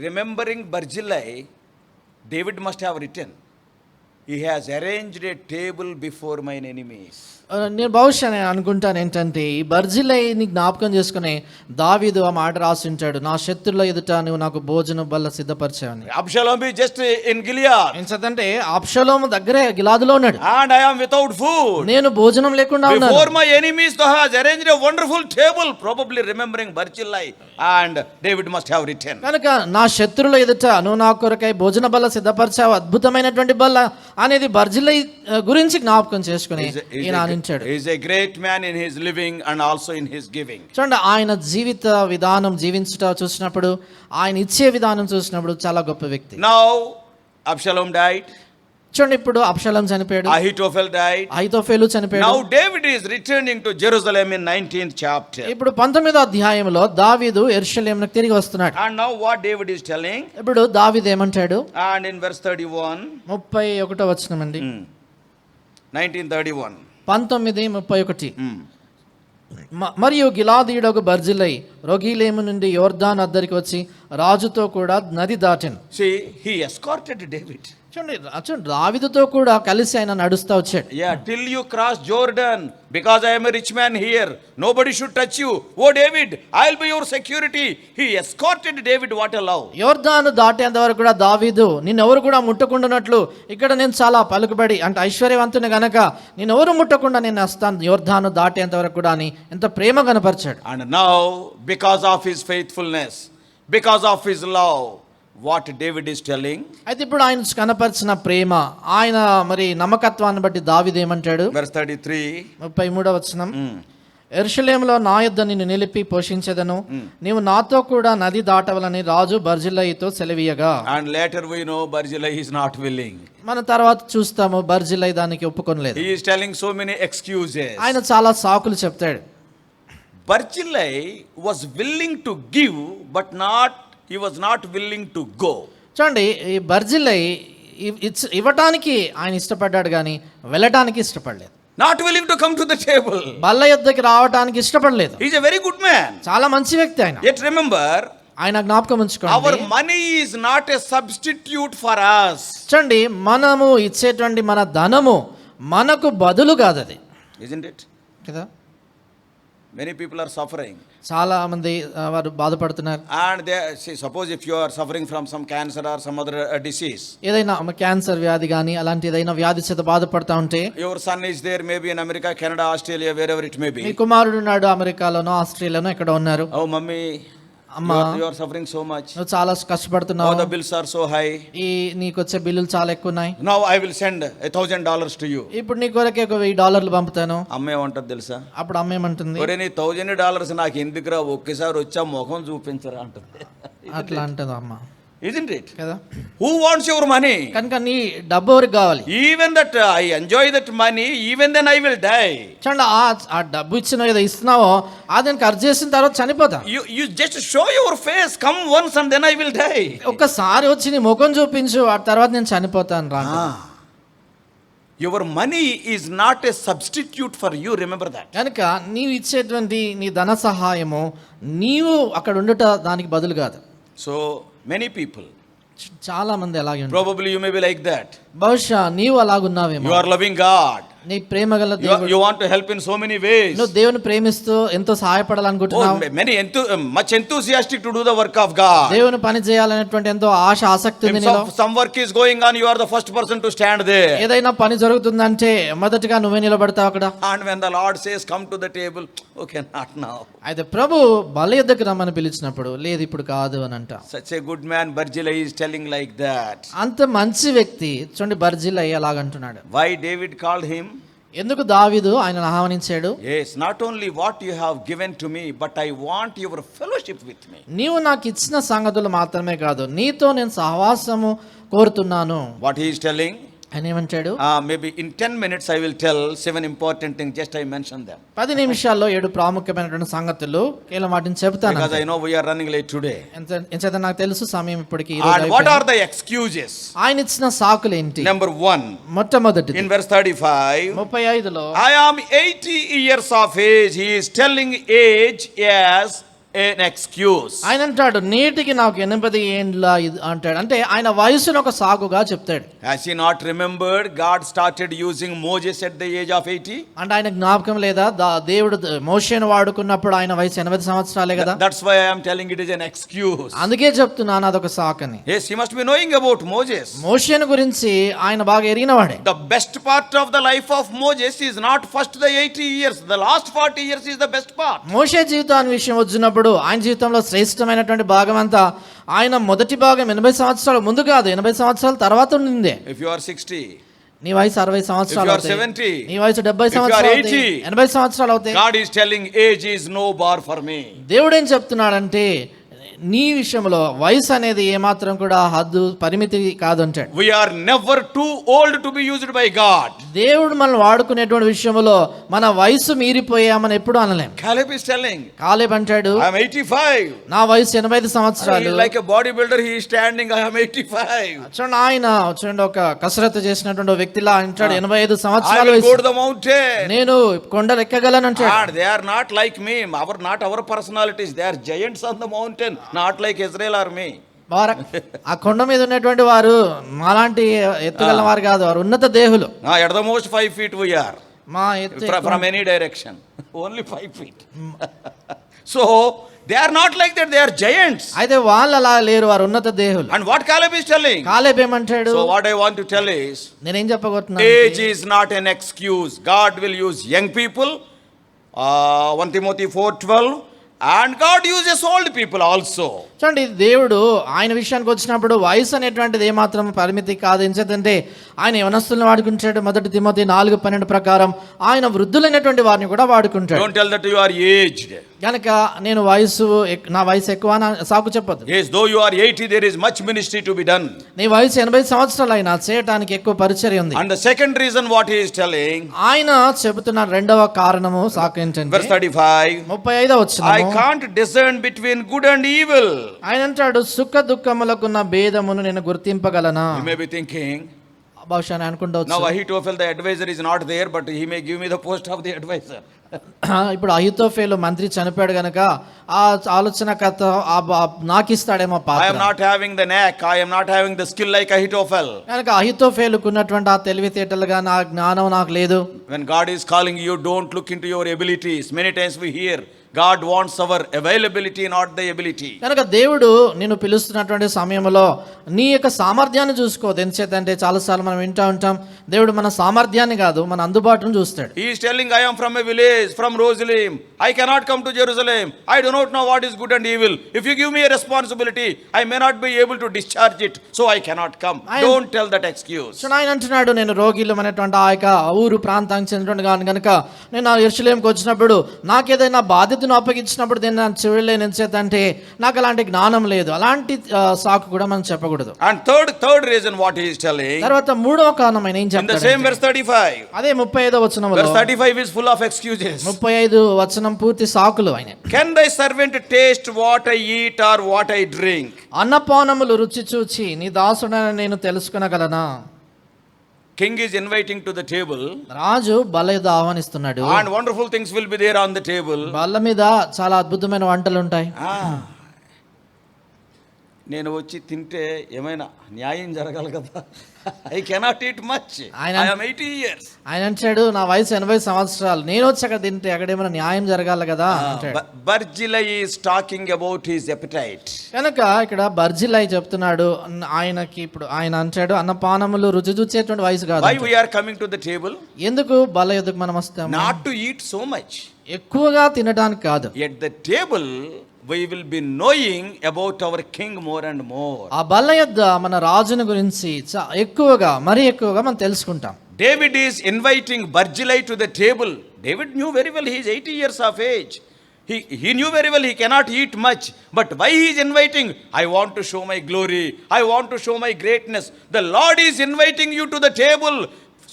remembering Barzillai, David must have written, he has arranged a table before mine enemies. నేను బహుశా నేను అనుకుంటాను ఏంటంటే ఈ బర్జిలైని జ్ఞాపకం చేసుకుని దావీదు ఆ మాట రాసి ఉంటాడు, నా శత్రుల ఎదుట నువ్వు నాకు భోజనం బల్ల సిద్ధపరిచావని. Absalom is just in Gilead. ఏంటంటే అబ్షలోము దగ్గరే గిలాదులో ఉన్నాడు. And I am without food. నేను భోజనం లేకుండా ఉన్నాను. Before my enemies thou hast arranged a wonderful table. Probably remembering Barzillai, and David must have written. కనుక నా శత్రుల ఎదుట నువ్వు నా కొరకై భోజన బల్ల సిద్ధపరిచావు, అద్భుతమైనటువంటి బల్ల అనేది బర్జిలై గురించి జ్ఞాపకం చేసుకుని ఈయన ఆనించాడు. He is a great man in his living and also in his giving. చూడండి ఆయన జీవిత విధానం జీవించుట చూసినప్పుడు, ఆయన ఇచ్చే విధానం చూసినప్పుడు చాలా గొప్ప వ్యక్తి. Now Absalom died. చూడండి ఇప్పుడు అబ్షలోం చనిపోయాడు, Ahithophel died. అహీతోఫెలు చనిపోయాడు. Now David is returning to Jerusalem in 19th chapter. ఇప్పుడు 19వ అధ్యాయంలో దావీదు యెరూషలేమునకు తిరిగి వస్తున్నాడు. And now what David is telling? ఇప్పుడు దావీదు ఏమంటాడు? And in verse 31. 31వ వచనం అండి. 1931. 19:31. మరియు గిలాదీయుడగు బర్జిలై రొగీలేము నుండి యోర్దాను అద్దరికి వచ్చి రాజుతో కూడా నది దాటెను. See, he escorted David. చూడండి దావీదుతో కూడా కలిసి ఆయన నడుస్తా వచ్చాడు. Yeah, till you cross Jordan, because I am a rich man here, nobody should touch you. Oh David, I'll be your security. He escorted David. What a love. యోర్దాను దాటేంత వరకు కూడా దావీదు నిన్నెవరు కూడా ముట్టకుండానట్లు, ఇక్కడ నేను చాలా పలుకుబడి అంటే ఐశ్వర్యవంతుని గనక నిన్నెవరు ముట్టకుండా నేను వస్తాను యోర్దాను దాటేంత వరకు కూడా అని ఎంత ప్రేమ కనపరిచాడు. And now, because of his faithfulness, because of his love, what David is telling? అయితే ఇప్పుడు ఆయన కనపరిచిన ప్రేమ, ఆయన మరి నమ్మకత్వాన్ని బట్టి దావీదు ఏమంటాడు? Verse 33. 33వ వచనం. యెరూషలేములో నా యొద్ద నిన్ను నిలిపి పోషించెదను, నీవు నాతో కూడా నది దాటవలని రాజు బర్జిలైతో సెలవీయగా. And later we know Barzillai is not willing. మన తర్వాత చూస్తాము బర్జిలై దానికి ఒప్పుకొనలేదు. He is telling so many excuses. ఆయన చాలా సాకులు చెప్తాడు. Barzillai was willing to give, but he was not willing to go. చూడండి ఈ బర్జిలై ఇవ్వటానికి ఆయన ఇష్టపడ్డాడు కానీ వెళ్ళటానికి ఇష్టపడలేదు. Not willing to come to the table. బల్ల యొద్దకి రావటానికి ఇష్టపడలేదు. He is a very good man. చాలా మంచి వ్యక్తి ఆయన. Yet remember, ఆయన జ్ఞాపకం ఉంచుకోండి, our money is not a substitute for us. చూడండి మనము ఇచ్చేటువంటి మన ధనము మనకు బదులు కాదు అది, Isn't it? కదా. Many people are suffering. చాలా మంది వారు బాధపడుతున్నారు. And suppose if you are suffering from some cancer or some other disease. ఏదైనా క్యాన్సర్ వ్యాధి కానీ అలాంటి ఏదైనా వ్యాధి చేత బాధపడతా ఉంటే, your son is there maybe in America, Canada, Australia, wherever it may be. మీ కుమారుడు ఉన్నాడు అమెరికాలోనో ఆస్ట్రేలియానో ఎక్కడ ఉన్నారు. Oh mummy, అమ్మా you are suffering so much. నువ్వు చాలా కష్టపడుతున్నావు, Oh, the bills are so high. ఈ నీకు వచ్చే బిల్లులు చాలా ఎక్కువ ఉన్నాయి. Now I will send $1,000 to you. ఇప్పుడు నీ కొరకే ఒక $1000 పంపుతాను. అమ్మ ఏమంటది తెలుసా? అప్పుడు అమ్మ ఏమంటుంది? ఒరే నీ $1,000 నాకు ఎందుకురా, ఒక్కసారి వచ్చా ముఖం చూపించరా అంటుంది. అట్లా అంటది అమ్మ. Isn't it? కదా. Who wants your money? కనుక నీ డబ్బు ఎవరికి కావాలి? Even that I enjoy that money, even then I will die. చూడండి ఆ డబ్బు ఇచ్చిన ఏదో ఇస్తున్నావో అది ఖర్చు చేసిన తర్వాత చనిపోతా. You just show your face, come once and then I will die. ఒక్కసారి వచ్చి నీ ముఖం చూపించు, ఆ తర్వాత నేను చనిపోతాను రా. Your money is not a substitute for you, remember that. కనుక నీవు ఇచ్చేటువంటి నీ ధన సహాయము నీవు అక్కడ ఉండుట దానికి బదులు కాదు. So many people, చాలా మంది అలాగే ఉంటారు. probably you may be like that. బహుశా నీవు అలాగున్నావేమో. You are loving God. నీ ప్రేమ గల దేవుడు, You want to help in so many ways. నువ్వు దేవుని ప్రేమిస్తూ ఎంతో సహాయపడాలనుకుంటున్నావు. Much enthusiastic to do the work of God. దేవుని పని చేయాలనేటువంటి ఎంతో ఆశ, ఆసక్తి ఉంది నీలో. Some work is going on, you are the first person to stand there. ఏదైనా పని జరుగుతుందంటే మొదటగా నువ్వే నిలబడతావు అక్కడ. And when the Lord says come to the table, okay, not now. అయితే ప్రభు బలి యొద్దకు రమ్మని పిలిచినప్పుడు లేదు ఇప్పుడు కాదు అని అంట. Such a good man Barzillai is telling like that. అంత మంచి వ్యక్తి చూడండి బర్జిల్లై అలాగంటున్నాడు. Why David called him? ఎందుకు దావీదు ఆయనను ఆహ్వానించాడు? Yes, not only what you have given to me, but I want your fellowship with me. నీవు నాకు ఇచ్చిన సంగతులు మాత్రమే కాదు, నీతో నేను సహవాసము కోరుతున్నాను. What he is telling? ఆయన ఏమంటాడు? Maybe in 10 minutes I will tell 7 important things, just I mentioned them. 10 నిమిషాల్లో 7 ప్రాముఖ్యమైనటువంటి సంగతులు కేవలం వాటిని చెప్తాను. Because I know we are running late today. ఎంచేత నాకు తెలుసు సమయం ఇప్పటికి And what are the excuses? ఆయన ఇచ్చిన సాకులు ఏంటి? Number 1. మొట్టమొదటిది In verse 35. 35లో I am 80 years of age. He is telling age as an excuse. ఆయన అంటాడు నేటికి నాకు 80 ఏండ్ల అంటాడు. అంటే ఆయన వయసును ఒక సాకుగా చెప్తాడు. Has he not remembered God started using Moses at the age of 80? అంటే ఆయన జ్ఞాపకం లేదా దేవుడు మోషేను వాడుకున్నప్పుడు ఆయన వయసు 80 సంవత్సరాలే కదా. That's why I am telling it is an excuse. అందుకే చెప్తున్నాను అదొక సాకని. Yes, he must be knowing about Moses. మోషేను గురించి ఆయన బాగా ఎరిగినవాడే. The best part of the life of Moses is not first the 80 years. The last 40 years is the best part. మోషే జీవితాన్ని విషయం వచ్చినప్పుడు ఆయన జీవితంలో శ్రేష్టమైనటువంటి భాగం అంతా ఆయన మొదటి భాగం 80 సంవత్సరాల ముందు కాదు, 80 సంవత్సరాల తర్వాత ఉండింది. If you are 60, నీ వయసు 60 సంవత్సరాలు if you are అవుతాయి. 70, నీ వయసు 70 if you are సంవత్సరాలు 80, అవుతాయి. 80 సంవత్సరాలు అవుతాయి. God is telling age is no bar for me. దేవుడు ఏం చెప్తున్నాడంటే నీ విషయంలో వయసు అనేది ఏమాత్రం కూడా హద్దు పరిమితి కాదు అంటాడు. We are never too old to be used by God. దేవుడు మనల్ని వాడుకునేటువంటి విషయంలో మన వయసు మీరిపోయామని ఎప్పుడు అనలేం. Caleb is telling, కాలేబ్ అంటాడు I am 85. నా వయసు 85 సంవత్సరాలు. Like a bodybuilder he is standing, I am 85. చూడండి ఆయన చూడండి ఒక కసరత్తు చేసినటువంటి వ్యక్తిలా అంటాడు 85 I సంవత్సరాల will go వయసు. to the mountain. నేను కొండలు ఎక్కగలను అంటాడు. And they are not like me. Not our personalities. They are giants on the mountain. Not like Israel or me. ఆ కొండ మీద ఉన్నటువంటి వారు మాలాంటి ఎత్తుగల వారు కాదు, వారు ఉన్నత దేహులు. At the most 5 feet we are. మా ఎత్తు From any direction. Only 5 feet. So they are not like that. They are giants. అయితే వాళ్ళు అలా లేరు, వారు ఉన్నత దేహులు. And what Caleb is telling? Caleb ఏమంటాడు? So what I want to tell is, నేనేం చెప్పబోతున్నాను? age is not an excuse. God will use young people. 1 Timothy 4:12. And God uses old people also. చూడండి దేవుడు ఆయన విషయానికి వచ్చినప్పుడు వయసు అనేటువంటిది ఏమాత్రం పరిమితి కాదు. ఎంచేతంటే ఆయన యవనస్తులను వాడుకుంటాడు. 1 తిమోతి 4:12 ప్రకారం ఆయన వృద్ధులైనటువంటి వారిని కూడా వాడుకుంటాడు. Don't tell that you are aged. కనుక నేను నా వయసు ఎక్కువ అని సాకు చెప్పొద్దు. Yes, though you are 80, there is much ministry to be done. నీ వయసు 80 సంవత్సరాలు అయినా చేయటానికి ఎక్కువ పరిచర్య ఉంది. And the second reason what he is telling, ఆయన చెబుతున్న రెండవ కారణము సాకు ఏంటంటే verse 35, 35వ వచనము, I can't discern between good and evil. ఆయన అంటాడు సుఖ దుఃఖములకున్న భేదమును నేను గుర్తింపగలనా? You may be thinking, బహుశా అనుకుంటవచ్చు, now Ahithophel the advisor is not there, but he may give me the post of the advisor. ఇప్పుడు అహితోఫేలు మంత్రి చనిపోయాడు గనక ఆ ఆలోచనకర్త నాకు ఇస్తాడేమో I పాత్ర. am not having the knack, I am not having the skill like Ahithophel. కనుక అహితోఫేలుకు ఉన్నటువంటి ఆ తెలివితేటలుగా నా జ్ఞానం నాకు లేదు. When God is calling you, don't look into your abilities. Many times we hear God wants our availability, not the ability. కనుక దేవుడు నిన్ను పిలుస్తున్నటువంటి సమయంలో నీ యొక్క సామర్థ్యాన్ని చూసుకోవద్దు. ఎందుచేతంటే చాలాసార్లు మనం వింటూ ఉంటాం దేవుడు మన సామర్థ్యాన్ని కాదు మన అందుబాటును చూస్తాడు. He is telling, I am from a village, from Rosalim. I cannot come to Jerusalem. I do not know what is good and evil. If you give me a responsibility, I may not be able to discharge it, so I cannot come. Don't tell that excuse. So ఆయన అంటున్నాడు నేను రోగిలం అనేటువంటి ఆ యొక్క ఊరు ప్రాంతానికి చెందినటువంటి కనుక నేను యెరూషలేముకి వచ్చినప్పుడు నాకేదైనా బాధ్యతను అప్పగించినప్పుడు నేను చూడలేను. ఎంచేతంటే నాకు అలాంటి జ్ఞానం లేదు. అలాంటి సాకు కూడా మనం చెప్పకూడదు. And third reason what he is telling, తర్వాత మూడవ కారణం ఆయన ఏం in the చెప్తాడు? same verse 35. అదే 35వ వచనంలో, Verse 35 is full of excuses. 35 వచనం పూర్తి సాకులు ఆయన. Can thy servant taste what I eat or what I drink? అన్నపానములు రుచి చూచి నీ దాసుడని నేను తెలుసుకొనగలనా? King is inviting to the table. రాజు బల్ల మీద ఆహ్వానిస్తున్నాడు. And wonderful things will be there on the table. బల్ల మీద చాలా అద్భుతమైన వంటలు ఉంటాయి. నేను వచ్చి తింటే ఏమైనా న్యాయం జరగాలి కదా. ఐ కెనాట్ ఈట్ మచ్, ఆయన- ఐ యామ్ 80 years. ఆయన అంటాడు నా వయసు 80 సంవత్సరాలు, నేను వచ్చి అక్కడ తింటే అక్కడ ఏమైనా న్యాయం జరగాలి కదా అంటాడు. Barzillai is talking about his appetite. కనుక ఇక్కడ బర్జిలై చెప్తున్నాడు, ఆయనకి ఇప్పుడు ఆయన అంటాడు అన్నపానములు రుచి చూచేటువంటి వయసు కాదు. Why we are coming to the table? ఎందుకు బల్ల ఎదుకు మనం వస్తాం? Not to eat so much. ఎక్కువగా తినడానికి కాదు. At the table we will be knowing about our king more and more. ఆ బల్ల యొద్ద మన రాజుని గురించి ఎక్కువగా మరీ ఎక్కువగా మనం తెలుసుకుంటాం. David is inviting Barzillai to the table. David knew very well he is 80 years of age. He knew very well he cannot eat much. But why he is inviting? I want to show my glory. I want to show my greatness. The Lord is inviting you to the table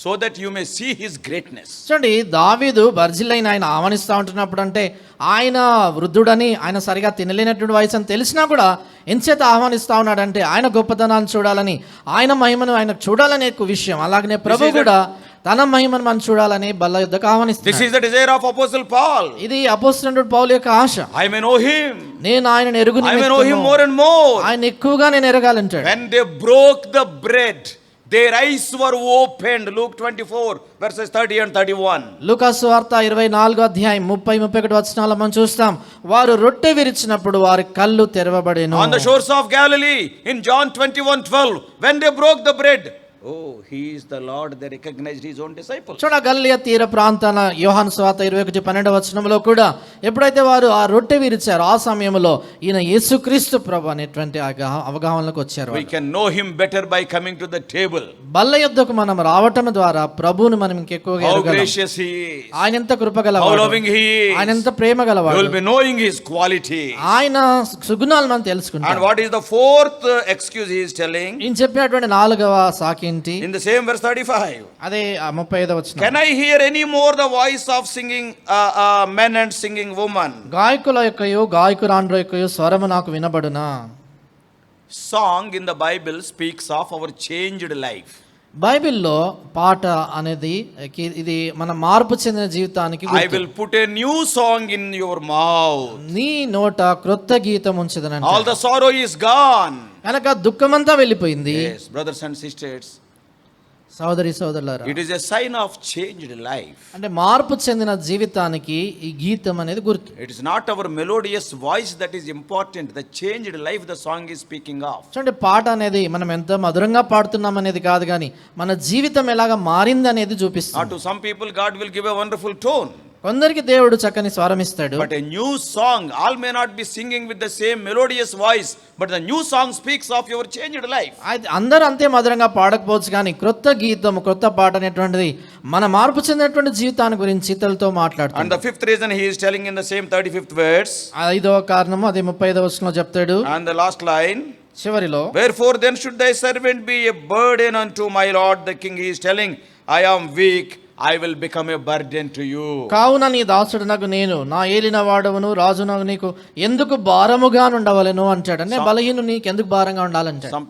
so that you may see his greatness. చూడండి, దావీదు బర్జిలైని ఆయన ఆహ్వానిస్తూ ఉంటున్నప్పుడు అంటే ఆయన వృద్ధుడని, ఆయన సరిగా తినలేనటువంటి వయసు అని తెలిసినా కూడా ఎంచేత ఆహ్వానిస్తూ ఉన్నాడంటే ఆయన గొప్పతనాన్ని చూడాలని, ఆయన మహిమను ఆయన చూడాలనే ఎక్కువ విషయం. అలాగనే ప్రభు కూడా తన మహిమను మనం చూడాలని బల్ల యుద్ధకు This ఆహ్వానిస్తున్నాడు. is the desire of Apostle Paul. ఇది అపోస్తలుడైన పౌలు యొక్క ఆశ. I may know him. నేను ఆయన ఎరుగు I may know him more and more. ఆయన ఎక్కువగా నేను ఎరగాలంటాడు. When they broke the bread, their eyes were opened. Luke 24 verses 30 and 31. లూకాసు వార్త 24వ అధ్యాయం 30-31 వచనాల్లో మనం చూస్తాం, వారు రొట్టె విరిచినప్పుడు వారి కళ్ళు తెరవబడెను. On the shores of Galilee in John 21:12, when they broke the bread, oh, he is the Lord, they recognized his own disciples. చూడ గలిలయ తీర ప్రాంతాన యోహాను సువార్త 21:12 వచనంలో కూడా ఎప్పుడైతే వారు ఆ రొట్టె విరిచారో ఆ సమయంలో ఈయన యేసుక్రీస్తు ప్రభు అనేటువంటి అవగాహనలోకి వచ్చారు. We can know him better by coming to the table. బల్ల యొద్దకు మనం రావటం ద్వారా ప్రభువుని మనం ఇంకెక్కువగా How ఎరగలం. gracious he is. ఆయన ఎంత How కృపగలవాడు, loving he is. ఆయన ఎంత ప్రేమ You గలవాడు, will be knowing his quality. ఆయన సుగుణాలు మనం తెలుసుకుంటాం. And what is the fourth excuse he is telling? ఈయన చెప్పినటువంటి 4వ సాకి ఏంటి? In the same verse 35. అదే 35వ వచనం. Can I hear any more the voice of singing men and singing women? గాయకుల యొక్కయు గాయకురాండ్ర యొక్కయు స్వరము నాకు వినబడునా? Song in the Bible speaks of our changed life. బైబిల్లో పాట అనేది ఇది మన మార్పు చెందిన జీవితానికి I will put a new song in your mouth. నీ నోట క్రొత్త గీతం ఉంచదనంట. All the sorrow is gone. కనుక దుఃఖమంతా వెళ్ళిపోయింది. Yes, brothers and sisters, సోదరి సోదరులారా, it is a sign of changed life. అంటే మార్పు చెందిన జీవితానికి ఈ గీతం అనేది గుర్తు. It is not our melodious voice that is important. The changed life the song is speaking of. చూడండి, పాట అనేది మనం ఎంత మధురంగా పాడుతున్నాం అనేది కాదు, కానీ మన జీవితం ఎలాగా మారింది అనేది Not చూపిస్తుంది. to some people God will give a wonderful tone. కొందరికి దేవుడు చక్కని స్వరం ఇస్తాడు. But a new song, all may not be singing with the same melodious voice, but the new song speaks of your changed life. అందరూ అంతే మధురంగా పాడకపోవచ్చు, కానీ క్రొత్త గీతం క్రొత్త పాట అనేటువంటిది మన మార్పు చెందినటువంటి జీవితాన్ని గురించి ఇతరులతో And మాట్లాడుతుంది. the fifth reason he is telling in the same 35th verse, 5వ కారణము అదే 35వ వచనంలో చెప్తాడు. and the last line, చివరిలో, wherefore then should thy servant be a burden unto my lord the king? He is telling, I am weak, I will become a burden to you. కావున నీ దాసుడునకు నేను నా ఏలిన వాడవును రాజునకు నీకు ఎందుకు భారముగా ఉండవలెను అంటాడు. అంటే బలహీను నీకు ఎందుకు భారంగా ఉండాలంటాడు. Some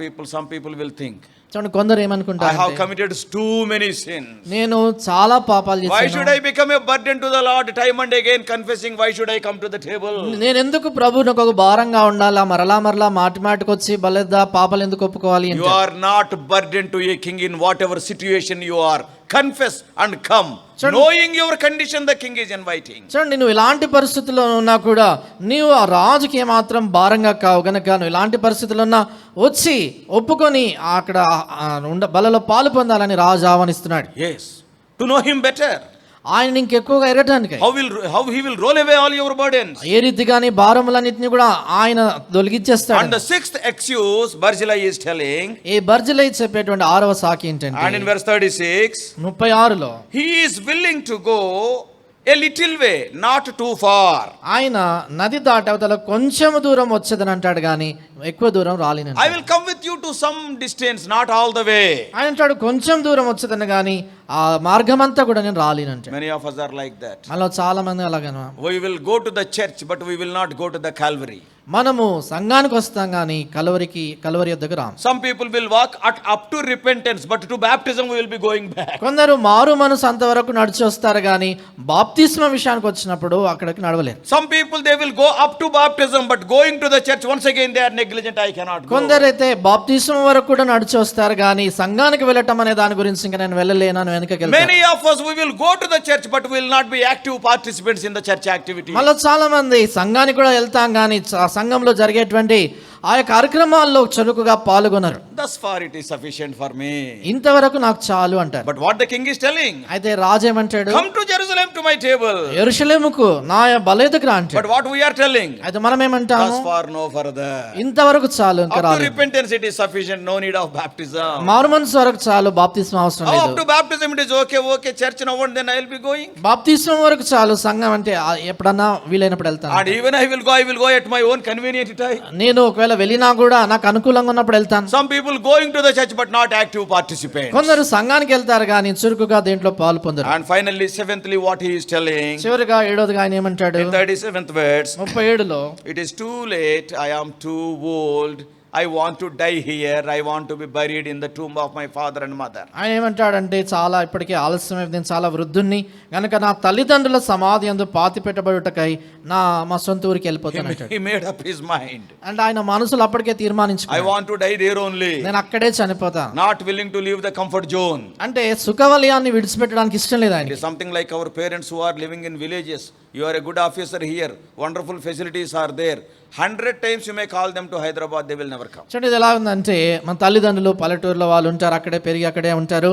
people will think, చూడండి, కొందరు I have ఏమనుకుంటారు, committed too many sins. నేను చాలా పాపాలు Why should చేశాను, I become a burden to the Lord time and again confessing? Why should I come to the table? నేను ఎందుకు ప్రభువునకు ఒక భారంగా ఉండాలా, మరలా మాటి మాటికి వచ్చి బలెద్దా పాపాలు ఎందుకు ఒప్పుకోవాలి You అంటే. are not burden to a king in whatever situation you are. Confess and come. Knowing your condition, the king is inviting. చూడండి, నువ్వు ఇలాంటి పరిస్థితుల్లో ఉన్నా కూడా నీవు ఆ రాజుకి ఏమాత్రం భారంగా కావు గనక నువ్వు ఇలాంటి పరిస్థితుల్లో ఉన్నా వచ్చి ఒప్పుకొని అక్కడ బలలో పాలు పొందాలని రాజు ఆహ్వానిస్తున్నాడు. Yes. To know him better. ఆయన ఇంకెక్కువగా ఎరగటానికి How he will roll away all your burdens. ఏ రీతిగాని భారములన్నింటినీ కూడా ఆయన తొలగించేస్తాడు. And the sixth excuse Barzillai is telling, ఈ బర్జిలై చెప్పేటువంటి 6వ సాకి and in ఏంటంటే verse 36, 36లో, he is willing to go a little way, not too far. ఆయన నది దాటవతల కొంచెం దూరం వచ్చేదని అంటాడు, కానీ ఎక్కువ దూరం రాలేను. I will come with you to some distance, not all the way. ఆయన అంటాడు కొంచెం దూరం వచ్చేదని, కానీ ఆ మార్గం అంతా కూడా నేను రాలేను అంటే. Many of us are like that. మనలో చాలా మంది అలాగను. We will go to the church, but we will not go to the Calvary. మనము సంఘానికి వస్తాం కానీ కలువరి యొద్దకు రాం. Some people will walk up to repentance, but to baptism we will be going back. కొందరు మారు మనసు అంతవరకు నడిచి వస్తారు కానీ బాప్తిస్మ విషయానికి వచ్చినప్పుడు అక్కడికి నడవలేరు. Some people they will go up to baptism, but going to the church once again they are negligent. I cannot go. కొందరైతే బాప్తిస్మ వరకు కూడా నడిచి వస్తారు కానీ సంఘానికి వెళ్ళటం అనే దాని గురించి ఇంకా నేను వెళ్ళలేనని వెనకకి వెళ్తారు. Many of us we will go to the church, but we will not be active participants in the church activity. మళ్ళీ చాలా మంది సంఘానికి కూడా వెళ్తాం కానీ సంఘంలో జరిగేటువంటి ఆ కార్యక్రమాల్లో చురుకుగా పాల్గొనరు. Thus far it is sufficient for me. ఇంతవరకు నాకు చాలు అంటారు. But what the king is telling? అయితే రాజు ఏమంటాడు? Come to Jerusalem to my table. యెరూషలేముకు నా బల్ల యొద్దకు రా అంటాడు. But what we are telling? అయితే మనం ఏమంటాము? Thus far no further. ఇంతవరకు చాలు ఇంకా Up to రాదు. repentance it is sufficient, no need of baptism. మారుమనసు వరకు చాలు, బాప్తిస్మం అవసరం లేదు. Up to baptism it is okay church now and then I will be going. బాప్తిస్మం వరకు చాలు, సంఘం అంటే ఎప్పుడన్నా వీలైనప్పుడు వెళ్తాను. And even I will go at my own convenient time. నేను ఒకవేళ వెళ్ళినా కూడా నాకు అనుకూలంగా ఉన్నప్పుడు వెళ్తాను. Some people going to the church but not active participants. కొందరు సంఘానికి వెళ్తారు కానీ చురుకుగా దేంట్లో పాలు పొందరు. And finally seventhly what he is telling? చివరిగా ఏడోదిగా ఆయన ఏమంటాడు? In 37th verse, 37లో it is too late, I am too old, I want to die here, I want to be buried in the tomb of my father and mother. ఆయన ఏమంటాడంటే చాలా ఇప్పటికే ఆలస్యమైంది, నేను చాలా వృద్ధుణ్ణి కనుక నా తల్లిదండ్రుల సమాధి యందు పాతి పెట్టబడుటకై మా సొంత ఊరికి వెళ్ళిపోతాను. He made up his mind. అంటే ఆయన మనసులో అప్పటికే I తీర్మానించుకున్నాడు, want to die there only. నేను అక్కడే చనిపోతాను. Not willing to leave the comfort zone. అంటే సుఖవలయాన్ని విడిచిపెట్టడానికి ఇష్టం లేదు It ఆయనకి. is something like our parents who are living in villages. You are a good officer here, wonderful facilities are there. 100 times you may call them to Hyderabad, they will never come. చూడండి ఇది ఎలా ఉందంటే, మన తల్లిదండ్రులు పల్లెటూరులో వాళ్ళు ఉంటారు, అక్కడే పెరిగి అక్కడే ఉంటారు.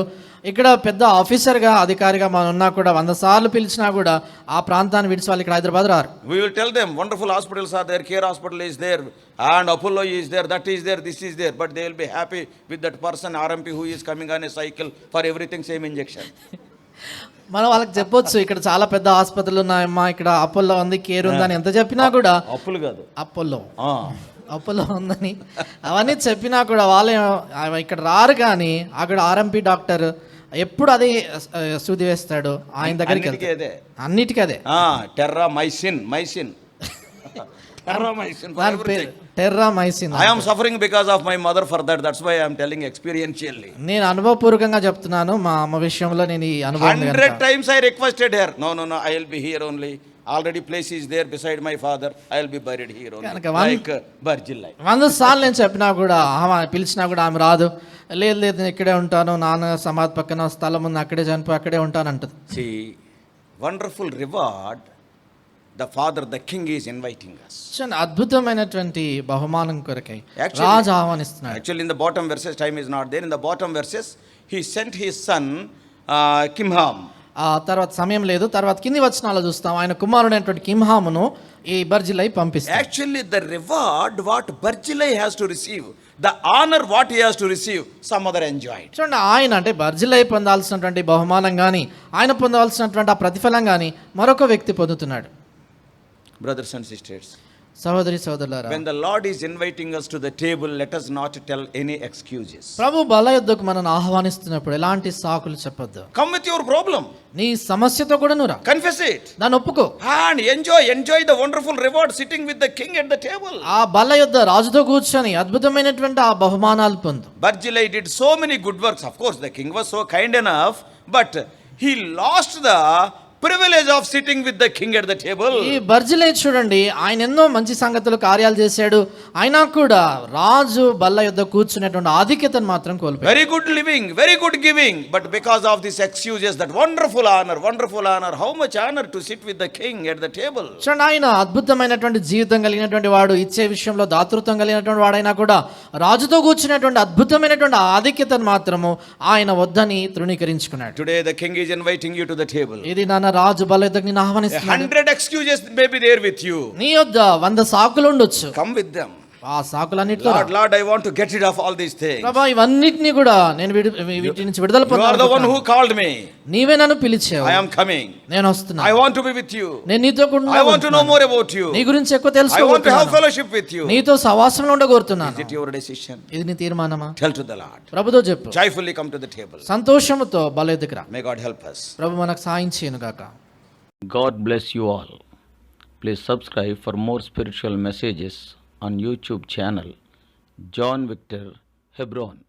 ఇక్కడ పెద్ద ఆఫీసర్గా అధికారిగా మనం ఉన్నా కూడా 100 సార్లు పిలిచినా కూడా ఆ ప్రాంతాన్ని విడిచి వాళ్ళు ఇక్కడ హైదరాబాద్ రారు. We will tell them wonderful hospitals are there, Care Hospital is there, and Apollo is there, that is there, this is there, but they will be happy with that person RMP who is coming on a cycle for everything same injection. మనం వాళ్ళకి చెప్పొచ్చు ఇక్కడ చాలా పెద్ద ఆసుపత్రులు ఉన్నాయమ్మా, ఇక్కడ Apollo ఉంది, కేర్ ఉందని ఎంత చెప్పినా కూడా అప్పులు కాదు అపోలో ఉందని అవన్నీ చెప్పినా కూడా వాళ్ళే ఇక్కడ రారు. కానీ అక్కడ ఆర్ఎంపీ డాక్టర్ ఎప్పుడు అదే సూది వేస్తాడు, ఆయన దగ్గరికి అన్నిటికీ అదే Terramycin. Terramycin. I am suffering because of my mother for that. That's why I am telling experientially. నేను అనుభవపూర్వకంగా చెప్తున్నాను, మా అమ్మ విషయంలో నేను ఈ అనుభవం 100 times I requested her. No, I will be here only. Already place is there beside my father. I will be buried here only. Like Barjillai. 100 సార్లు నేను చెప్పినా కూడా పిలిచినా కూడా ఆమె రాదు. లేదు నేను ఇక్కడే ఉంటాను, నాన్న సమాధి పక్కన స్థలం ఉంది, అక్కడే చనిపోయి అక్కడే ఉంటాను అంటది. See, wonderful reward. The father, the king is inviting us. అద్భుతమైనటువంటి బహుమానం కొరకై రాజు ఆహ్వానిస్తున్నాడు. Actually in the bottom verses, time is not there. In the bottom verses, he sent his son Kimham. ఆ తర్వాత సమయం లేదు, తర్వాత కింది వచనాలు చూస్తాం, ఆయన కుమారుడైనటువంటి కింహామును ఈ బర్జిలై పంపిస్తాడు. Actually the reward what Barjillai has to receive, the honor what he has to receive, some other enjoyed. చూడండి, ఆయన అంటే బర్జిలై పొందాల్సినటువంటి బహుమానం కానీ ఆయన పొందవలసినటువంటి ఆ ప్రతిఫలం కానీ మరొక వ్యక్తి పొందుతున్నాడు. Brothers and sisters, సహోదరి సోదరులారా, when the Lord is inviting us to the table, let us not tell any excuses. ప్రభు బల్ల యొద్దకు మనల్ని ఆహ్వానిస్తున్నప్పుడు ఎలాంటి సాకులు చెప్పొద్దు. Come with your problem. నీ సమస్యతో కూడా నువ్వు రా, Confess it. దాన్ని ఒప్పుకో And enjoy the wonderful reward sitting with the king at the table. ఆ బల్ల యొద్ద రాజుతో కూర్చొని అద్భుతమైనటువంటి ఆ బహుమానాలు పొందు. Barjillai did so many good works. Of course the king was so kind enough, but he lost the privilege of sitting with the king at the table. ఈ బర్జిలై చూడండి, ఆయన ఎన్నో మంచి సంగతులు కార్యాలు చేశాడు, అయినా కూడా రాజు బల్ల యొద్ద కూర్చునేటువంటి ఆధిక్యతను మాత్రం కోల్పోయాడు. Very good living, very good giving, but because of these excuses, that wonderful honor, how much honor to sit with the king at the table. చూడండి, ఆయన అద్భుతమైనటువంటి జీవితం కలిగినటువంటి వాడు, ఇచ్చే విషయంలో దాతృత్వం కలిగినటువంటి వాడైనా కూడా రాజుతో కూర్చునేటువంటి అద్భుతమైనటువంటి ఆధిక్యతను మాత్రము ఆయన వద్దని తృణీకరించుకున్నాడు. Today the king is inviting you to the table. ఇది నాన్న రాజు బల్ల యొద్దకు నిన్ను ఆహ్వానిస్తున్నాడు. 100 excuses may be there with you. నీ యొద్ద 100 సాకులు ఉండొచ్చు, Come with them. ఆ సాకులన్నిటిలో Lord, I want to get rid of all these things. ప్రభువా, ఇవన్నిటిని కూడా నేను వీటి నుంచి విడుదల You are the one who called me. నీవే నన్ను పిలిచావు, I am coming. నేను వస్తున్నా, I want to be with you. నేను నీతో కూడా I want to know more about you. నీ గురించి ఎక్కువ I want to have తెలుసుకోబోతున్నాను, fellowship with you. నీతో సహవాసంలో ఉండగోరుతున్నాను. Is it your decision? ఇది నీ తీర్మానమా? Tell to the Lord. ప్రభుతో చెప్పు, Joyfully come to the table. సంతోషముతో బల్ల యొద్దకు రా. May God help us. ప్రభు మనకు సాయం చేయను గాక. God bless you all. Please subscribe for more spiritual messages on YouTube channel John Victor Hebron.